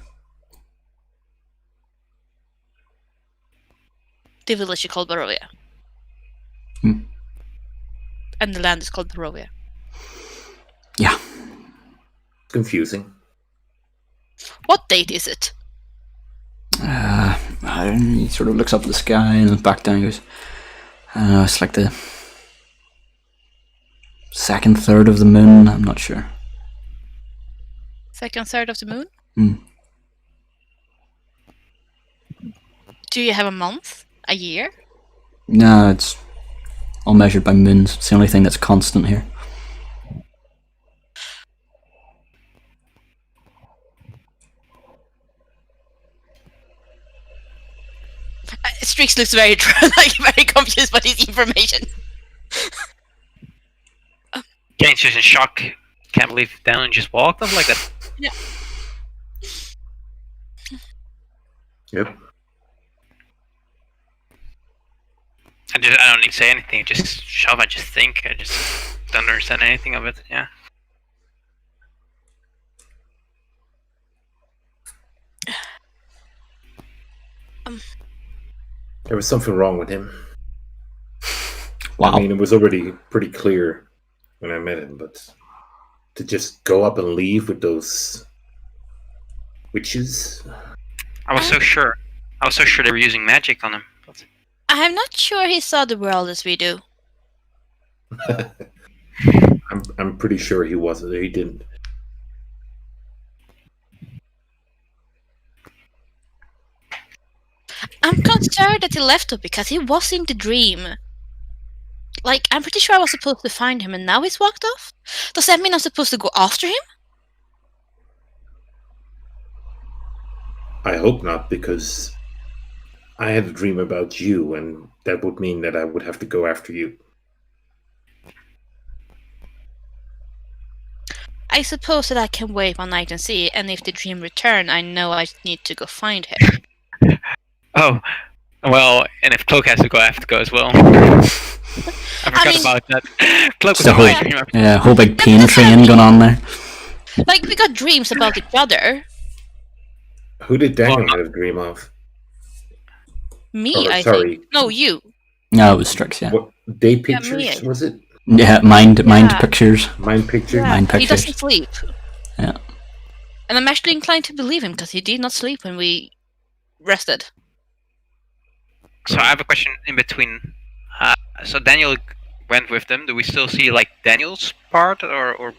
The village is called Barovia. Hmm. And the land is called Barovia. Yeah. Confusing. What date is it? He sort of looks up at the sky and back down and goes, I don't know, it's like the second third of the moon, I'm not sure. Second third of the moon? Hmm. Do you have a month? A year? No, it's all measured by moons. It's the only thing that's constant here. Strix looks very very confused by this information. Kane's just in shock. Can't believe Daniel just walked off like that. Yep. I don't need to say anything. Just shove. I just think. I just don't understand anything of it. Yeah. There was something wrong with him. Wow. I mean, it was already pretty clear when I met him, but to just go up and leave with those witches. I was so sure. I was so sure they were using magic on him. But... I'm not sure he saw the world as we do. I'm pretty sure he wasn't. He didn't. I'm concerned that he left though, because he was in the dream. Like, I'm pretty sure I was supposed to find him and now he's walked off? Does that mean I'm supposed to go after him? I hope not, because I had a dream about you, and that would mean that I would have to go after you. I suppose that I can wait one night and see, and if the dream return, I know I need to go find him. Oh, well, and if Cloak has to go, I have to go as well. I forgot about that. Cloak was The in whole, my dream. whole big pain train going on there. Like, we got dreams about each other. Who did Daniel have a dream of? Me, Oh, I sorry. think. No, you. No, it was Strix, yeah. What day Yeah, pictures me. was it? Yeah, mind Yeah. pictures. Mind pictures? Mind He pictures. doesn't sleep. Yeah. And I'm actually inclined to believe him, because he did not sleep when we rested. So I have a question in between. So Daniel went with them. Do we still see like Daniel's part, or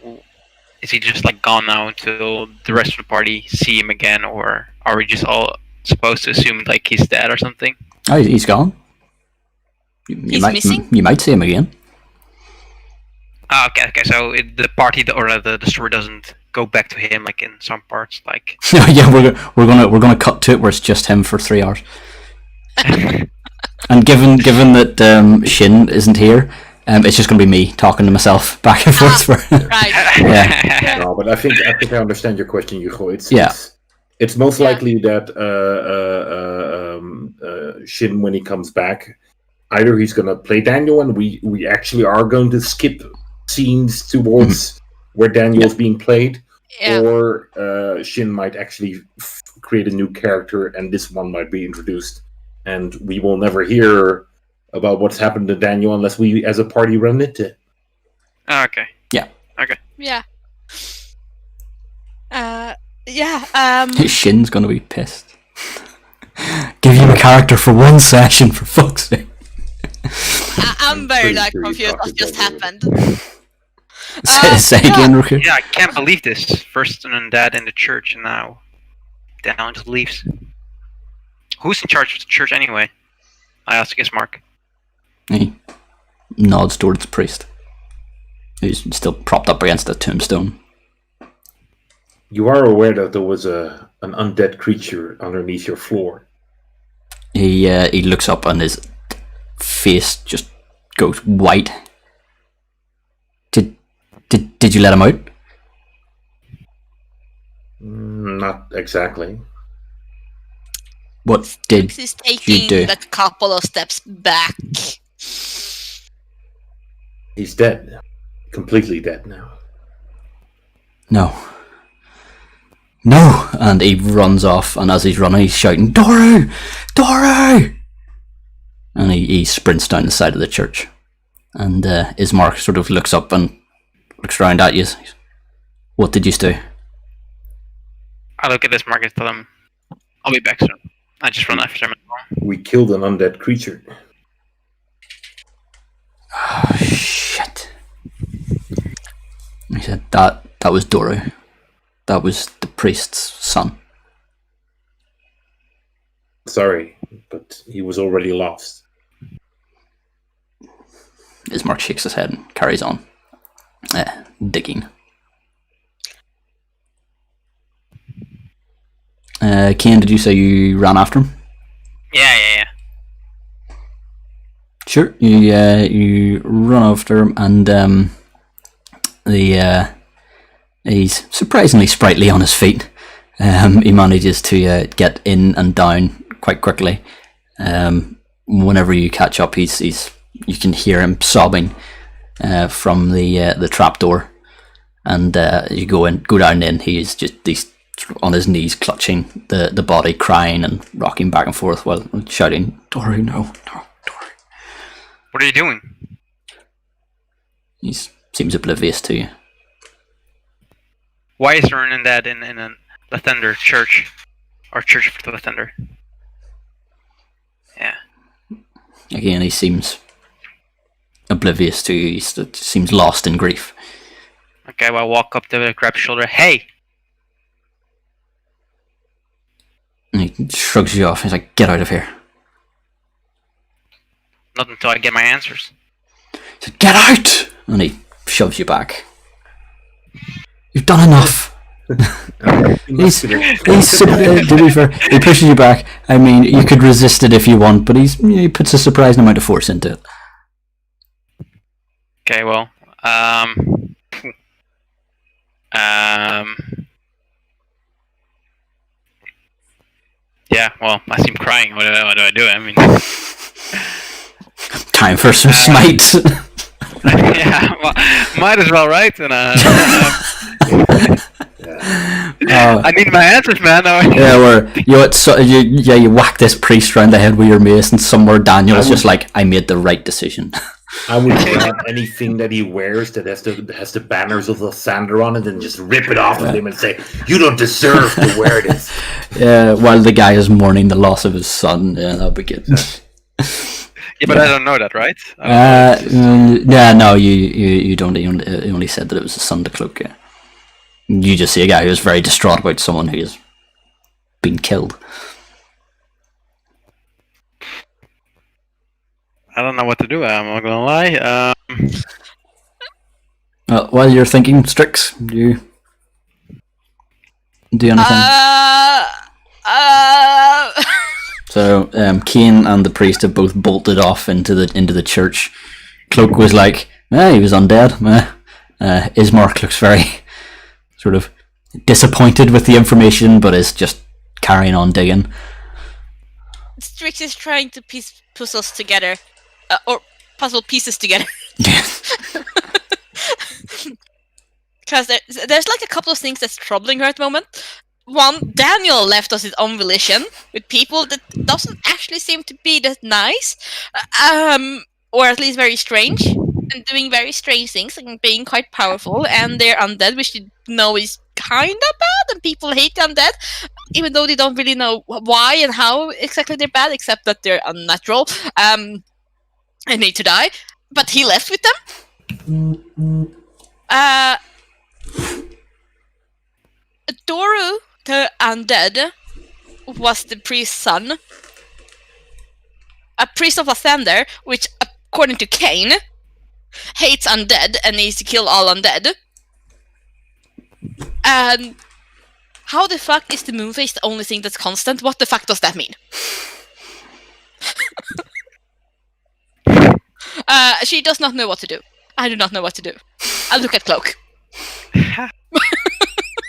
is he just like gone now until the rest of the party see him again, or are we just all supposed to assume like he's dead or something? Oh, he's gone. He's missing? You might see him again. Ah, okay. So the party or the story doesn't go back to him like in some parts, like. Yeah, we're gonna cut to it where it's just him for 3 hours. And given that Shin isn't here, it's just gonna be me talking to myself back and forth. Right. Yeah. No, but I think I understand your question, Hugo. Yeah. It's most Yeah. likely that Shin, when he comes back, either he's going to play Daniel, and we actually are going to skip scenes towards where Daniel's being played, Yeah. or Shin might actually create a new character, and this one might be introduced, and we will never hear about what's happened to Daniel unless we, as a party, run into it. Ah, okay. Yeah. Shin's gonna be pissed. Give you a character for one session, for fuck's sake. I'm very pretty like sure you confused talked what just about it. happened. Say again, Roku. Yeah, I can't believe this. First and dad in the church, and now Daniel just leaves. Who's in charge of the church anyway? I ask Ismark. He nods towards the priest, who's still propped up against a tombstone. You are aware that there was an undead creature underneath your floor. He looks up and his face just goes white. Did you let him out? Not exactly. What did He's you taking do? a couple of steps back. He's dead. Completely dead now. No. No! And he runs off, and as he's running, he's shouting, Doru! Doru! And he sprints down the side of the church. And Ismark sort of looks up and looks around at you. What did you do? I look at Ismark and tell him, I'll be back soon. I just run after him. We killed an undead creature. Oh, shit. He said, that was Doru. That was the priest's son. Sorry, but he was already lost. Ismark shakes his head and carries on. Digging. Kane, did you say you ran after him? Yeah. Sure. You run after him, and the He's surprisingly sprightly on his feet. He manages to get in and down quite quickly. Whenever you catch up, you can hear him sobbing from the trapdoor, and you go down in. He's on his knees, clutching the body, crying and rocking back and forth while shouting, "Dory, no, Dory." What are you doing? He seems oblivious to you. Why is there an undead in a Lathander church? Or church of the Lathander? Yeah. Again, he seems oblivious to you. He seems lost in grief. Okay, well, I walk up to the grab his shoulder. Hey! And he shrugs you off. He's like, "Get out of here." Not until I get my answers. He said, "Get out!" And he shoves you back. "You've done enough." To be fair, he pushes you back. I mean, you could resist it if you want, but he puts a surprising amount of force into it. Okay, well, yeah, well, I see him crying. What do I do? I mean, Time for some smite. yeah, well, might as well, right? And I need my answers, man. Yeah, where you whack this priest round the head with your mace, and somewhere Daniel's just like, "I made the right decision." I would grab anything that he wears that has the banners of Lathander on it and just rip it off of him and say, "You don't deserve to wear this." Yeah, while the guy is mourning the loss of his son. Yeah, that'll be good. Yeah, but I don't know that, right? Yeah, no, you don't. You only said that it was a son to cloak. Yeah. You just see a guy who's very distraught about someone who has been killed. I don't know what to do. I'm not gonna lie. While you're thinking, Strix, do you do anything? So Kane and the priest have both bolted off into the church. Cloak was like, he was undead. Ismark looks very sort of disappointed with the information, but is just carrying on digging. Strix is trying to piece puzzles together, or puzzle pieces together. Because there's like a couple of things that's troubling her at the moment. One, Daniel left us his own volition with people that doesn't actually seem to be that nice, or at least very strange, and doing very strange things and being quite powerful. And they're undead, which you know is kind of bad, and people hate the undead, even though they don't really know why and how exactly they're bad, except that they're unnatural and need to die. But he left with them. Doru, the undead, was the priest's son. A priest of Lathander, which, according to Kane, hates undead and needs to kill all undead. And how the fuck is the moonface the only thing that's constant? What the fuck does that mean? She does not know what to do. I do not know what to do. I look at Cloak.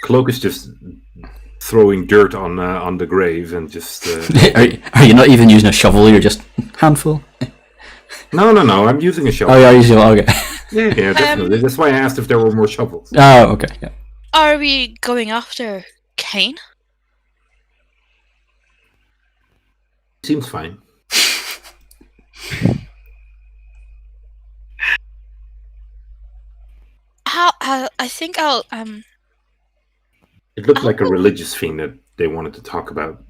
Cloak is just throwing dirt on the grave and just. Are you not even using a shovel? You're just handful. No. I'm using a shovel. Oh, yeah, you okay. Yeah, definitely. That's why I asked if there were more shovels. Oh, okay. Yeah. Are we going after Kane? Seems fine. I think I'll It looked like a religious thing that they wanted to talk about.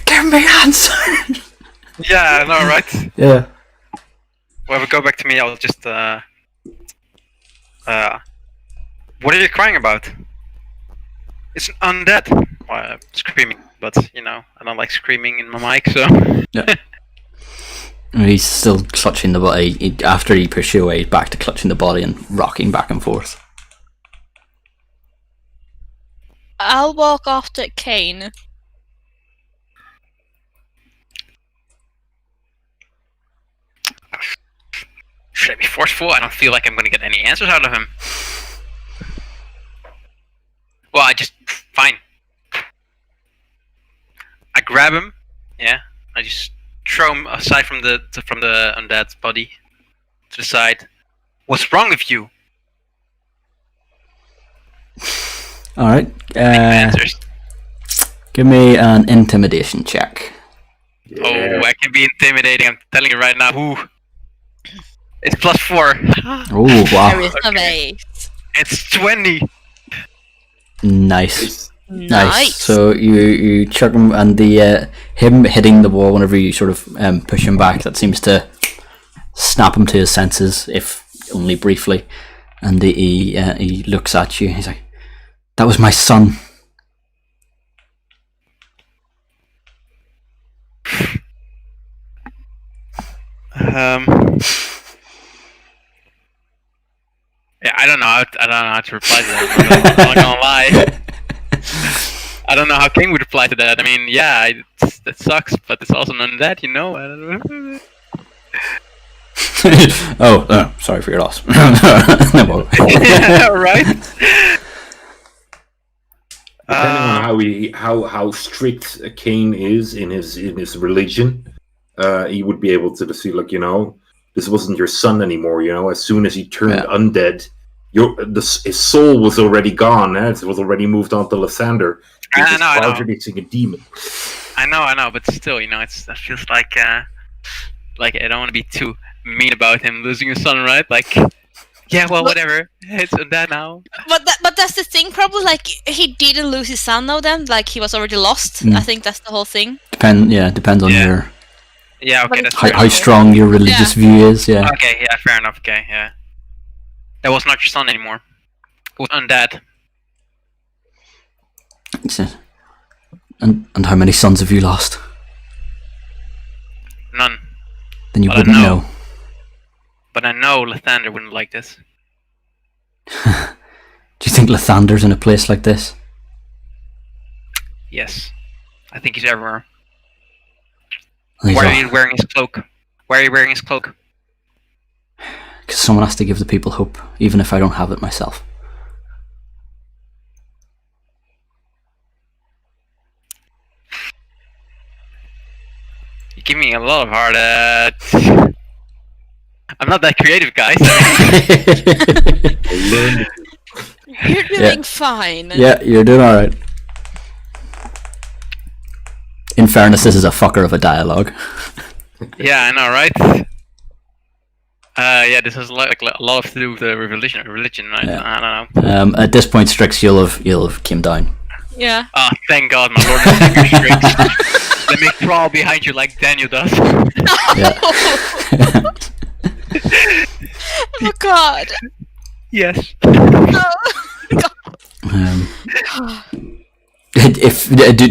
Give me answers. Yeah, I know, right? Yeah. Well, if we go back to me, I'll just what are you crying about? It's undead. Well, I'm screaming, but I don't like screaming in my mic, so. Yeah. He's still clutching the body. After he pushes you away, he's back to clutching the body and rocking back and forth. I'll walk after Kane. Should I be forceful? I don't feel like I'm going to get any answers out of him. grab him. Yeah, I just throw him aside from the undead's body to the side. What's wrong with you? All right. Answers. Give me an intimidation check. Oh, I can be intimidating. I'm telling you right now. Ooh. It's +4. Oh wow! Charisma. It's 20. Nice. Nice. So you chuck him, and the him hitting the wall whenever you sort of push him back, that seems to snap him to his senses, if only briefly. And he looks at you. He's like, "That was my son." Yeah, I don't know how to reply to that. I'm not gonna lie. I don't know how King would reply to that. I mean, yeah, that sucks, but it's also none of that, you know. I don't know. Sorry for your loss. Yeah, right. Depending on how strict Cain is in his religion, he would be able to see, like, this wasn't your son anymore. As soon as he turned undead, his soul was already gone. It was already moved on to Lysander. I know. Targeting a demon. I know, but still, it feels like I don't want to be too mean about him losing his son, right? Like, yeah, well, whatever. It's that now. But that's the thing, probably. Like, he didn't lose his son now. Then, like, he was already lost. I think that's the whole thing. Depends on your. Yeah, okay, that's how strong your religious view is. Yeah. Okay, yeah, fair enough. Okay, yeah. That was not your son anymore. It was undead. And how many sons have you lost? None. Then you But wouldn't know. But I know Lathander wouldn't like this. Do you think Lathander's in a place like this? Yes. I think he's everywhere. He's Why are you wearing his cloak? Why are you wearing his cloak? Because someone has to give the people hope, even if I don't have it myself. You give me a lot of hard. I'm not that creative, guys. You're doing fine. Yeah, you're doing alright. In fairness, this is a fucker of a dialogue. Yeah, I know, right? Yeah, this has a lot to do with the religion, right? Yeah. I don't know. At this point, Strix, you'll have came down. Yeah. Oh, thank God, my lord and savior Strix. Let me crawl behind you like Daniel does. Yeah. Oh God. Yes.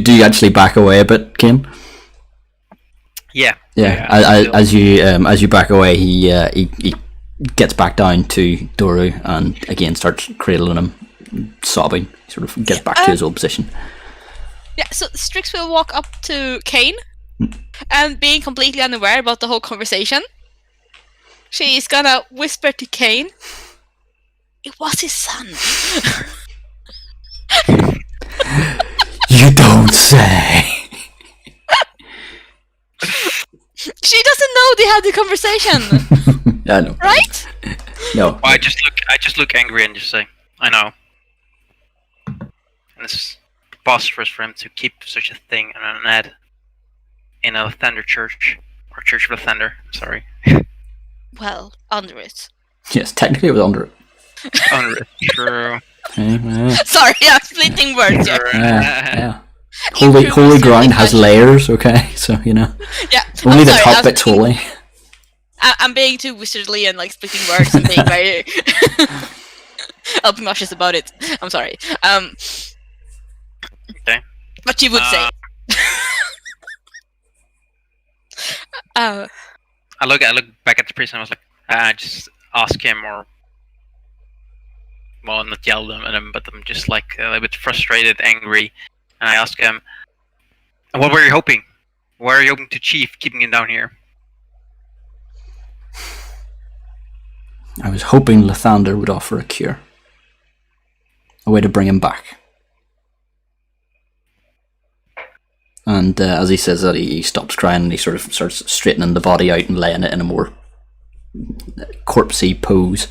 Do you actually back away a bit, Kim? Yeah. Yeah. As you back away, he gets back down to Doru and again starts cradling him, sobbing. He sort of gets back to his old position. Yeah. So Strix will walk up to Cain, and being completely unaware about the whole conversation, she's gonna whisper to Cain, "It was his son." You don't say. She doesn't know they had the conversation, I know. right? No. Well, I just look angry and just say, I know. And it's preposterous for him to keep such a thing on an ad in a Lathander church, or Church of Lathander. Sorry. Well, under it. Yes, technically it was under it. Under it. True. Sorry, I'm splitting words here. Yeah. Holy ground has layers, okay? So, Yeah. Only I'm the sorry, top bit's holy. I'm being too wizardly and like splitting words and being very obnoxious about it. I'm sorry. Okay. But you would say. I look back at the priest and I was like, just ask him, or well, not yell at him, but I'm just like a little bit frustrated, angry, and I ask him, what were you hoping? What are you hoping to achieve keeping him down here? I was hoping Lathander would offer a cure. A way to bring him back. And as he says that, he stops crying and he sort of starts straightening the body out and laying it in a more corpsey pose.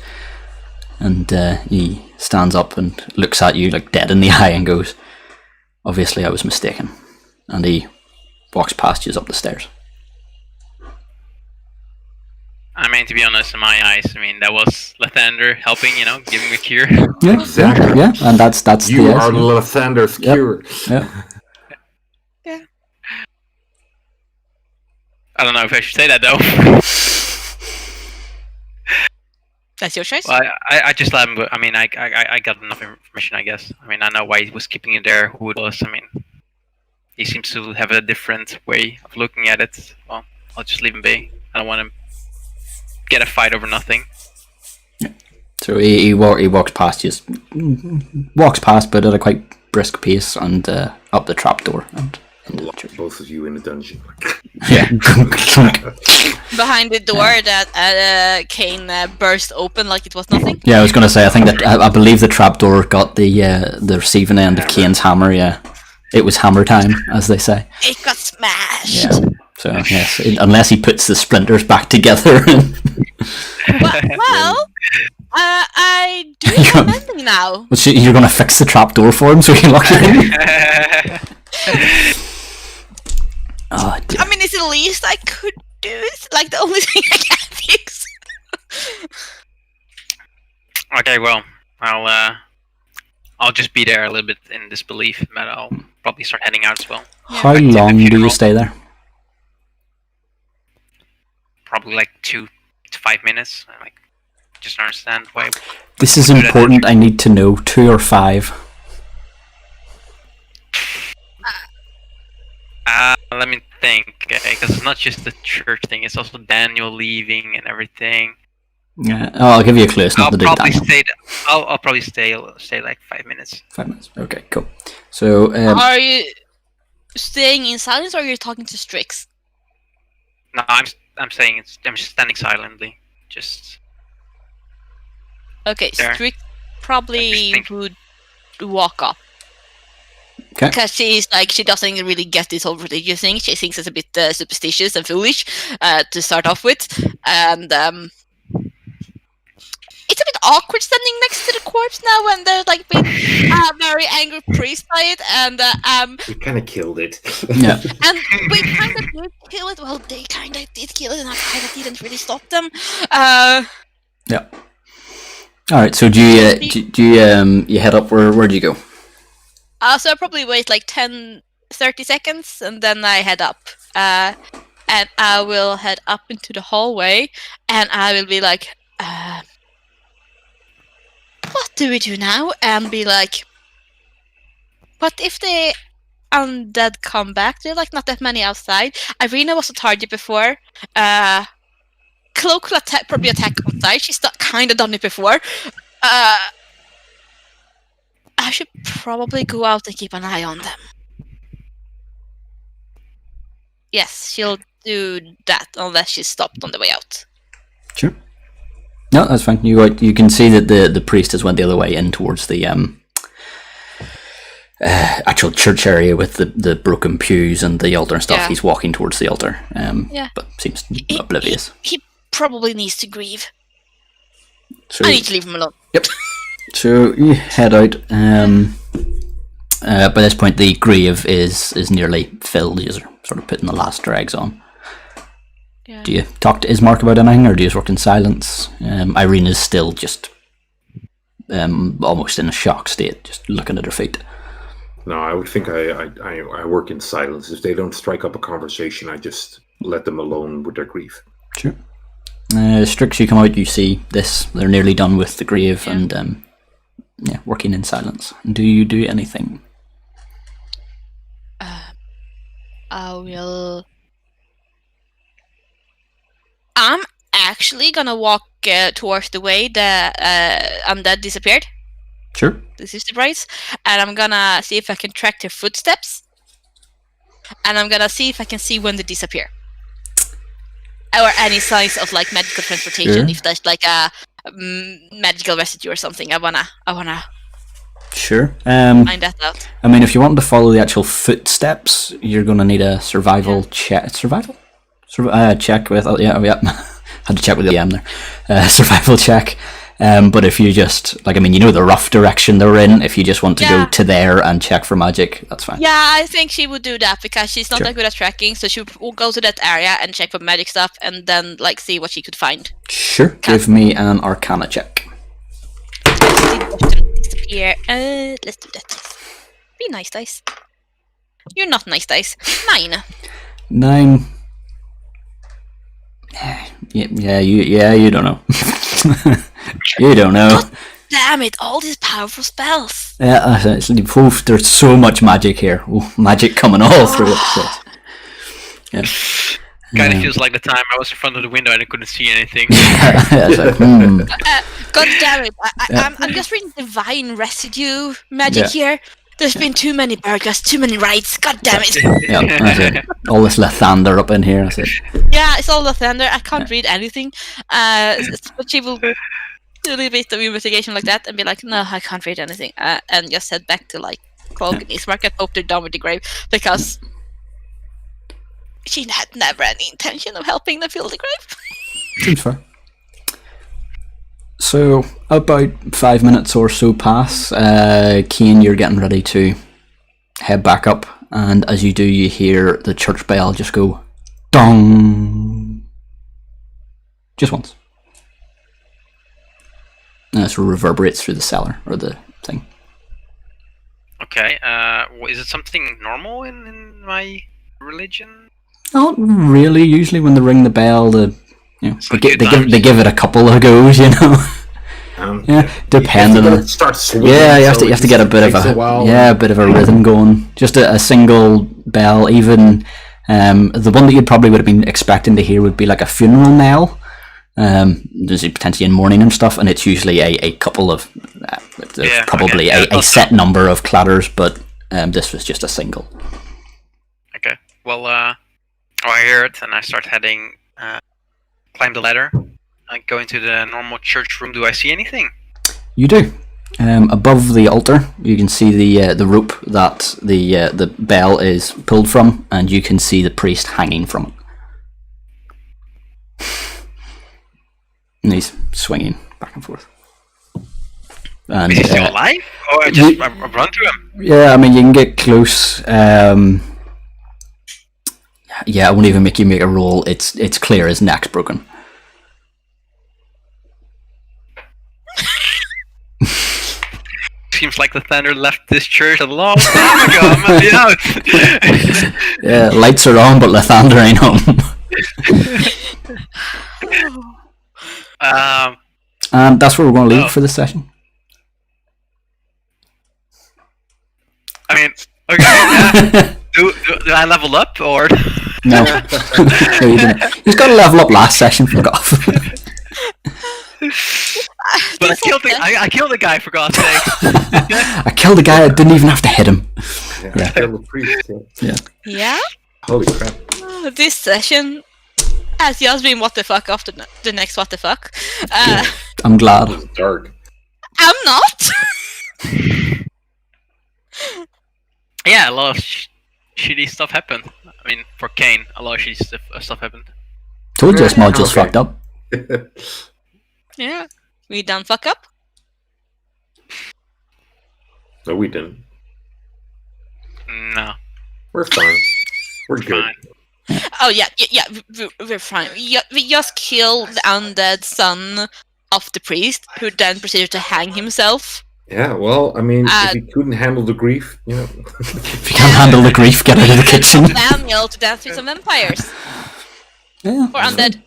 And he stands up and looks at you like dead in the eye and goes, "Obviously I was mistaken." And he walks past you up the stairs. I mean, to be honest, in my eyes, I mean, that was Lathander helping, giving a cure. Yeah, Exactly. yeah, and that's You the are essence. Lathander's Yep. cure. Yeah. I don't know if I should say that, though. That's your choice. Well, I just let him go. I mean, I got enough information, I guess. I mean, I know why he was keeping it there, who it was. I mean, he seems to have a different way of looking at it. Well, I'll just leave him be. I don't want him get a fight over nothing. So he walks past you, but at a quite brisk pace, and up the trapdoor and into the church. Both of you in the dungeon. Yeah. Behind the door that Kane burst open like it was nothing. Yeah, I was going to say, I think that I believe the trapdoor got the receiving end of Kane's hammer. Yeah, it was hammer time, as they say. It got smashed. Yeah. So yes, unless he puts the splinters back together. Well, I do have mending now. So you're going to fix the trapdoor for him so he can lock it in. Oh, dear. I mean, it's the least I could do. It's like the only thing I can fix. Okay, well, I'll just be there a little bit in disbelief, but I'll probably start heading out as well. How Back to the long do you funeral. stay there? Probably like 2 to 5 minutes. I just don't understand why. This is do that important. I need to know 2 or 5. Let me think, because it's not just the church thing; it's also Daniel leaving and everything. Yeah. Oh, I'll give you a clue. It's not I'll the big probably Daniel. stay. I'll probably stay like 5 minutes. 5 minutes. Okay, cool. So Are you staying in silence or are you talking to Strix? No, I'm saying I'm just standing silently, just. Okay, There. Strix I probably just think- would walk up. Okay. Because she doesn't really get this whole religious thing. She thinks it's a bit superstitious and foolish to start off with. And it's a bit awkward standing next to the corpse now when there's like been a very angry priest by it. And We kind of killed it. yeah. and we kind of did kill it. Well, they kind of did kill it and I kind of didn't really stop them. Yeah. All right. So do you head up? Where do you go? So I probably wait like 10, 30 seconds and then I head up. And I will head up into the hallway and I will be like, what do we do now? And be like, what if the undead come back? There are like not that many outside. Irina was a target before. Cloak will probably attack outside. She's kind of done it before. I should probably go out and keep an eye on them. Yes, she'll do that unless she's stopped on the way out. Sure. No, that's fine. You can see that the priest has went the other way in towards the actual church area with the broken pews and the altar and stuff. Yeah. He's walking towards the altar. Yeah. But seems oblivious. He probably needs to grieve. So I need to leave him alone. So you head out. By this point, the grave is nearly filled. You're sort of putting the last drags on. Yeah. Do you talk to Ismark about anything, or do you just work in silence? Irina's still just almost in a shock state, just looking at her feet. No, I would think I work in silence. If they don't strike up a conversation, I just let them alone with their grief. Sure. Strix, you come out, you see this. They're nearly done with the grave, and working in silence. Do you do anything? I will. I'm actually gonna walk towards the way the undead disappeared. Sure. This is the price, and I'm gonna see if I can track their footsteps, and I'm gonna see if I can see when they disappear, or any signs of like magical transportation. Sure. If there's like a magical residue or something, I wanna Sure. Find that out. I mean, if you want to follow the actual footsteps, you're going to need a survival check. Survival? Check with... Oh, yeah. Had to check with the DM there. Survival check. But if you just... Like, I mean, you know the rough direction they're in. If you just want to go to there and check for magic, that's fine. Yeah, I think she would do that because she's not Sure. that good at tracking, so she would go to that area and check for magic stuff and then, like, see what she could find. Sure. Give me an Arcana check. Disappear. Let's do that. Be nice, dice. You're not nice, dice. 9. 9. Yeah, you don't know. You don't know. Damn it! All these powerful spells. Yeah, there's so much magic here. Ooh, magic coming all through it. So. Yeah. Kind of feels like the time I was in front of the window and I couldn't see anything. It's like, God damn it! I'm just reading divine residue magic here. There's been too many burgers, too many rights. God damn it! Yeah, that's it. All this Lathander up in here. That's it. Yeah, it's all the thunder. I can't read anything. But she will do a little bit of investigation like that and be like, no, I can't read anything. And just head back to like Cloak and Ismark and hope they're done with the grave because she had never any intention of helping them fill the grave. Seems fair. So, about 5 minutes or so pass. Cian, you're getting ready to head back up, and as you do, you hear the church bell just go dong. Just once. And it sort of reverberates through the cellar, or the thing. Okay, is it something normal in my religion? Not really. Usually when they ring the bell, they give it a couple of goes, you know. Yeah, depending on start swinging. Yeah, you have so to get a bit of a bit of a rhythm going. Just a single bell, even the one that you'd probably would have been expecting to hear would be like a funeral knell. There's potentially in mourning and stuff, and it's usually a couple of probably a set number of clatters, but this was just a single. Okay, well, I hear it and I start heading, climb the ladder. I go into the normal church room. Do I see anything? You do. Above the altar, you can see the rope that the bell is pulled from, and you can see the priest hanging from it. And he's swinging back and forth. And, is he still alive? Or I just I run to him? Yeah, I mean, you can get close. Yeah, I won't even make you make a roll. It's clear his neck's broken. Seems like the thunder left this church a long time ago. I'm gonna be out. Yeah, lights are on, but Lathander ain't home. And that's where we're going to leave for this session. I mean, okay. Do I level up or? No. No, you didn't. He's got to level up last session, fuck off. But I killed the guy, for God's sake. I killed a guy, I didn't even have to hit him. Yeah. Kill the priest, yeah. Yeah? Holy crap. This session has just been what the fuck after the next what the fuck. I'm glad. It was dark. I'm not! Yeah, a lot of shitty stuff happened. I mean, for Kane, a lot of shitty stuff happened. Told you Small just Okay. fucked up. Yeah. We done fuck up? No, we didn't. No. We're fine. We're good. Fine. Oh yeah, we're fine. We just killed the undead son of the priest, who then proceeded to hang himself. Yeah, well, I mean, if he couldn't handle the grief, you know. If you can't handle the grief, get out of the kitchen. Daniel to dance with some vampires. Yeah. Or undead.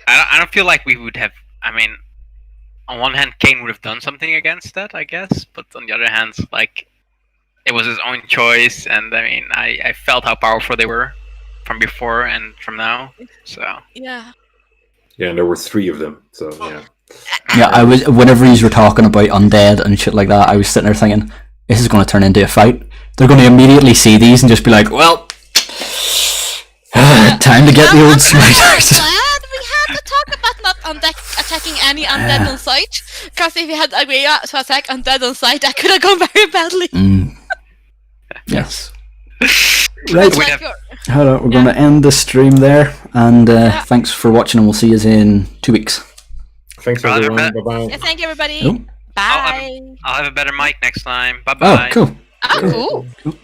I don't feel like we would have. I mean, on one hand, Kane would have done something against that, I guess. But on the other hand, like, it was his own choice, and I mean, I felt how powerful they were from before and from now. So Yeah. Yeah, and there were 3 of them, so yeah. Yeah, I was. Whenever you were talking about undead and shit like that, I was sitting there thinking, this is going to turn into a fight. They're going to immediately see these and just be like, well, time to get the old smite. We had to talk about not attacking any undead on sight. Because if you had Agria to attack undead on sight, that could have gone very badly. Yes. Right. We Like have- your- Hold on, we're going to end the stream there, and thanks for watching, and we'll see you in 2 weeks. Thanks Rather everyone. bet- Bye bye. Yeah, thank you, everybody. Oh. Bye. I'll have a better mic next time. Bye Oh, bye. cool. Oh, cool.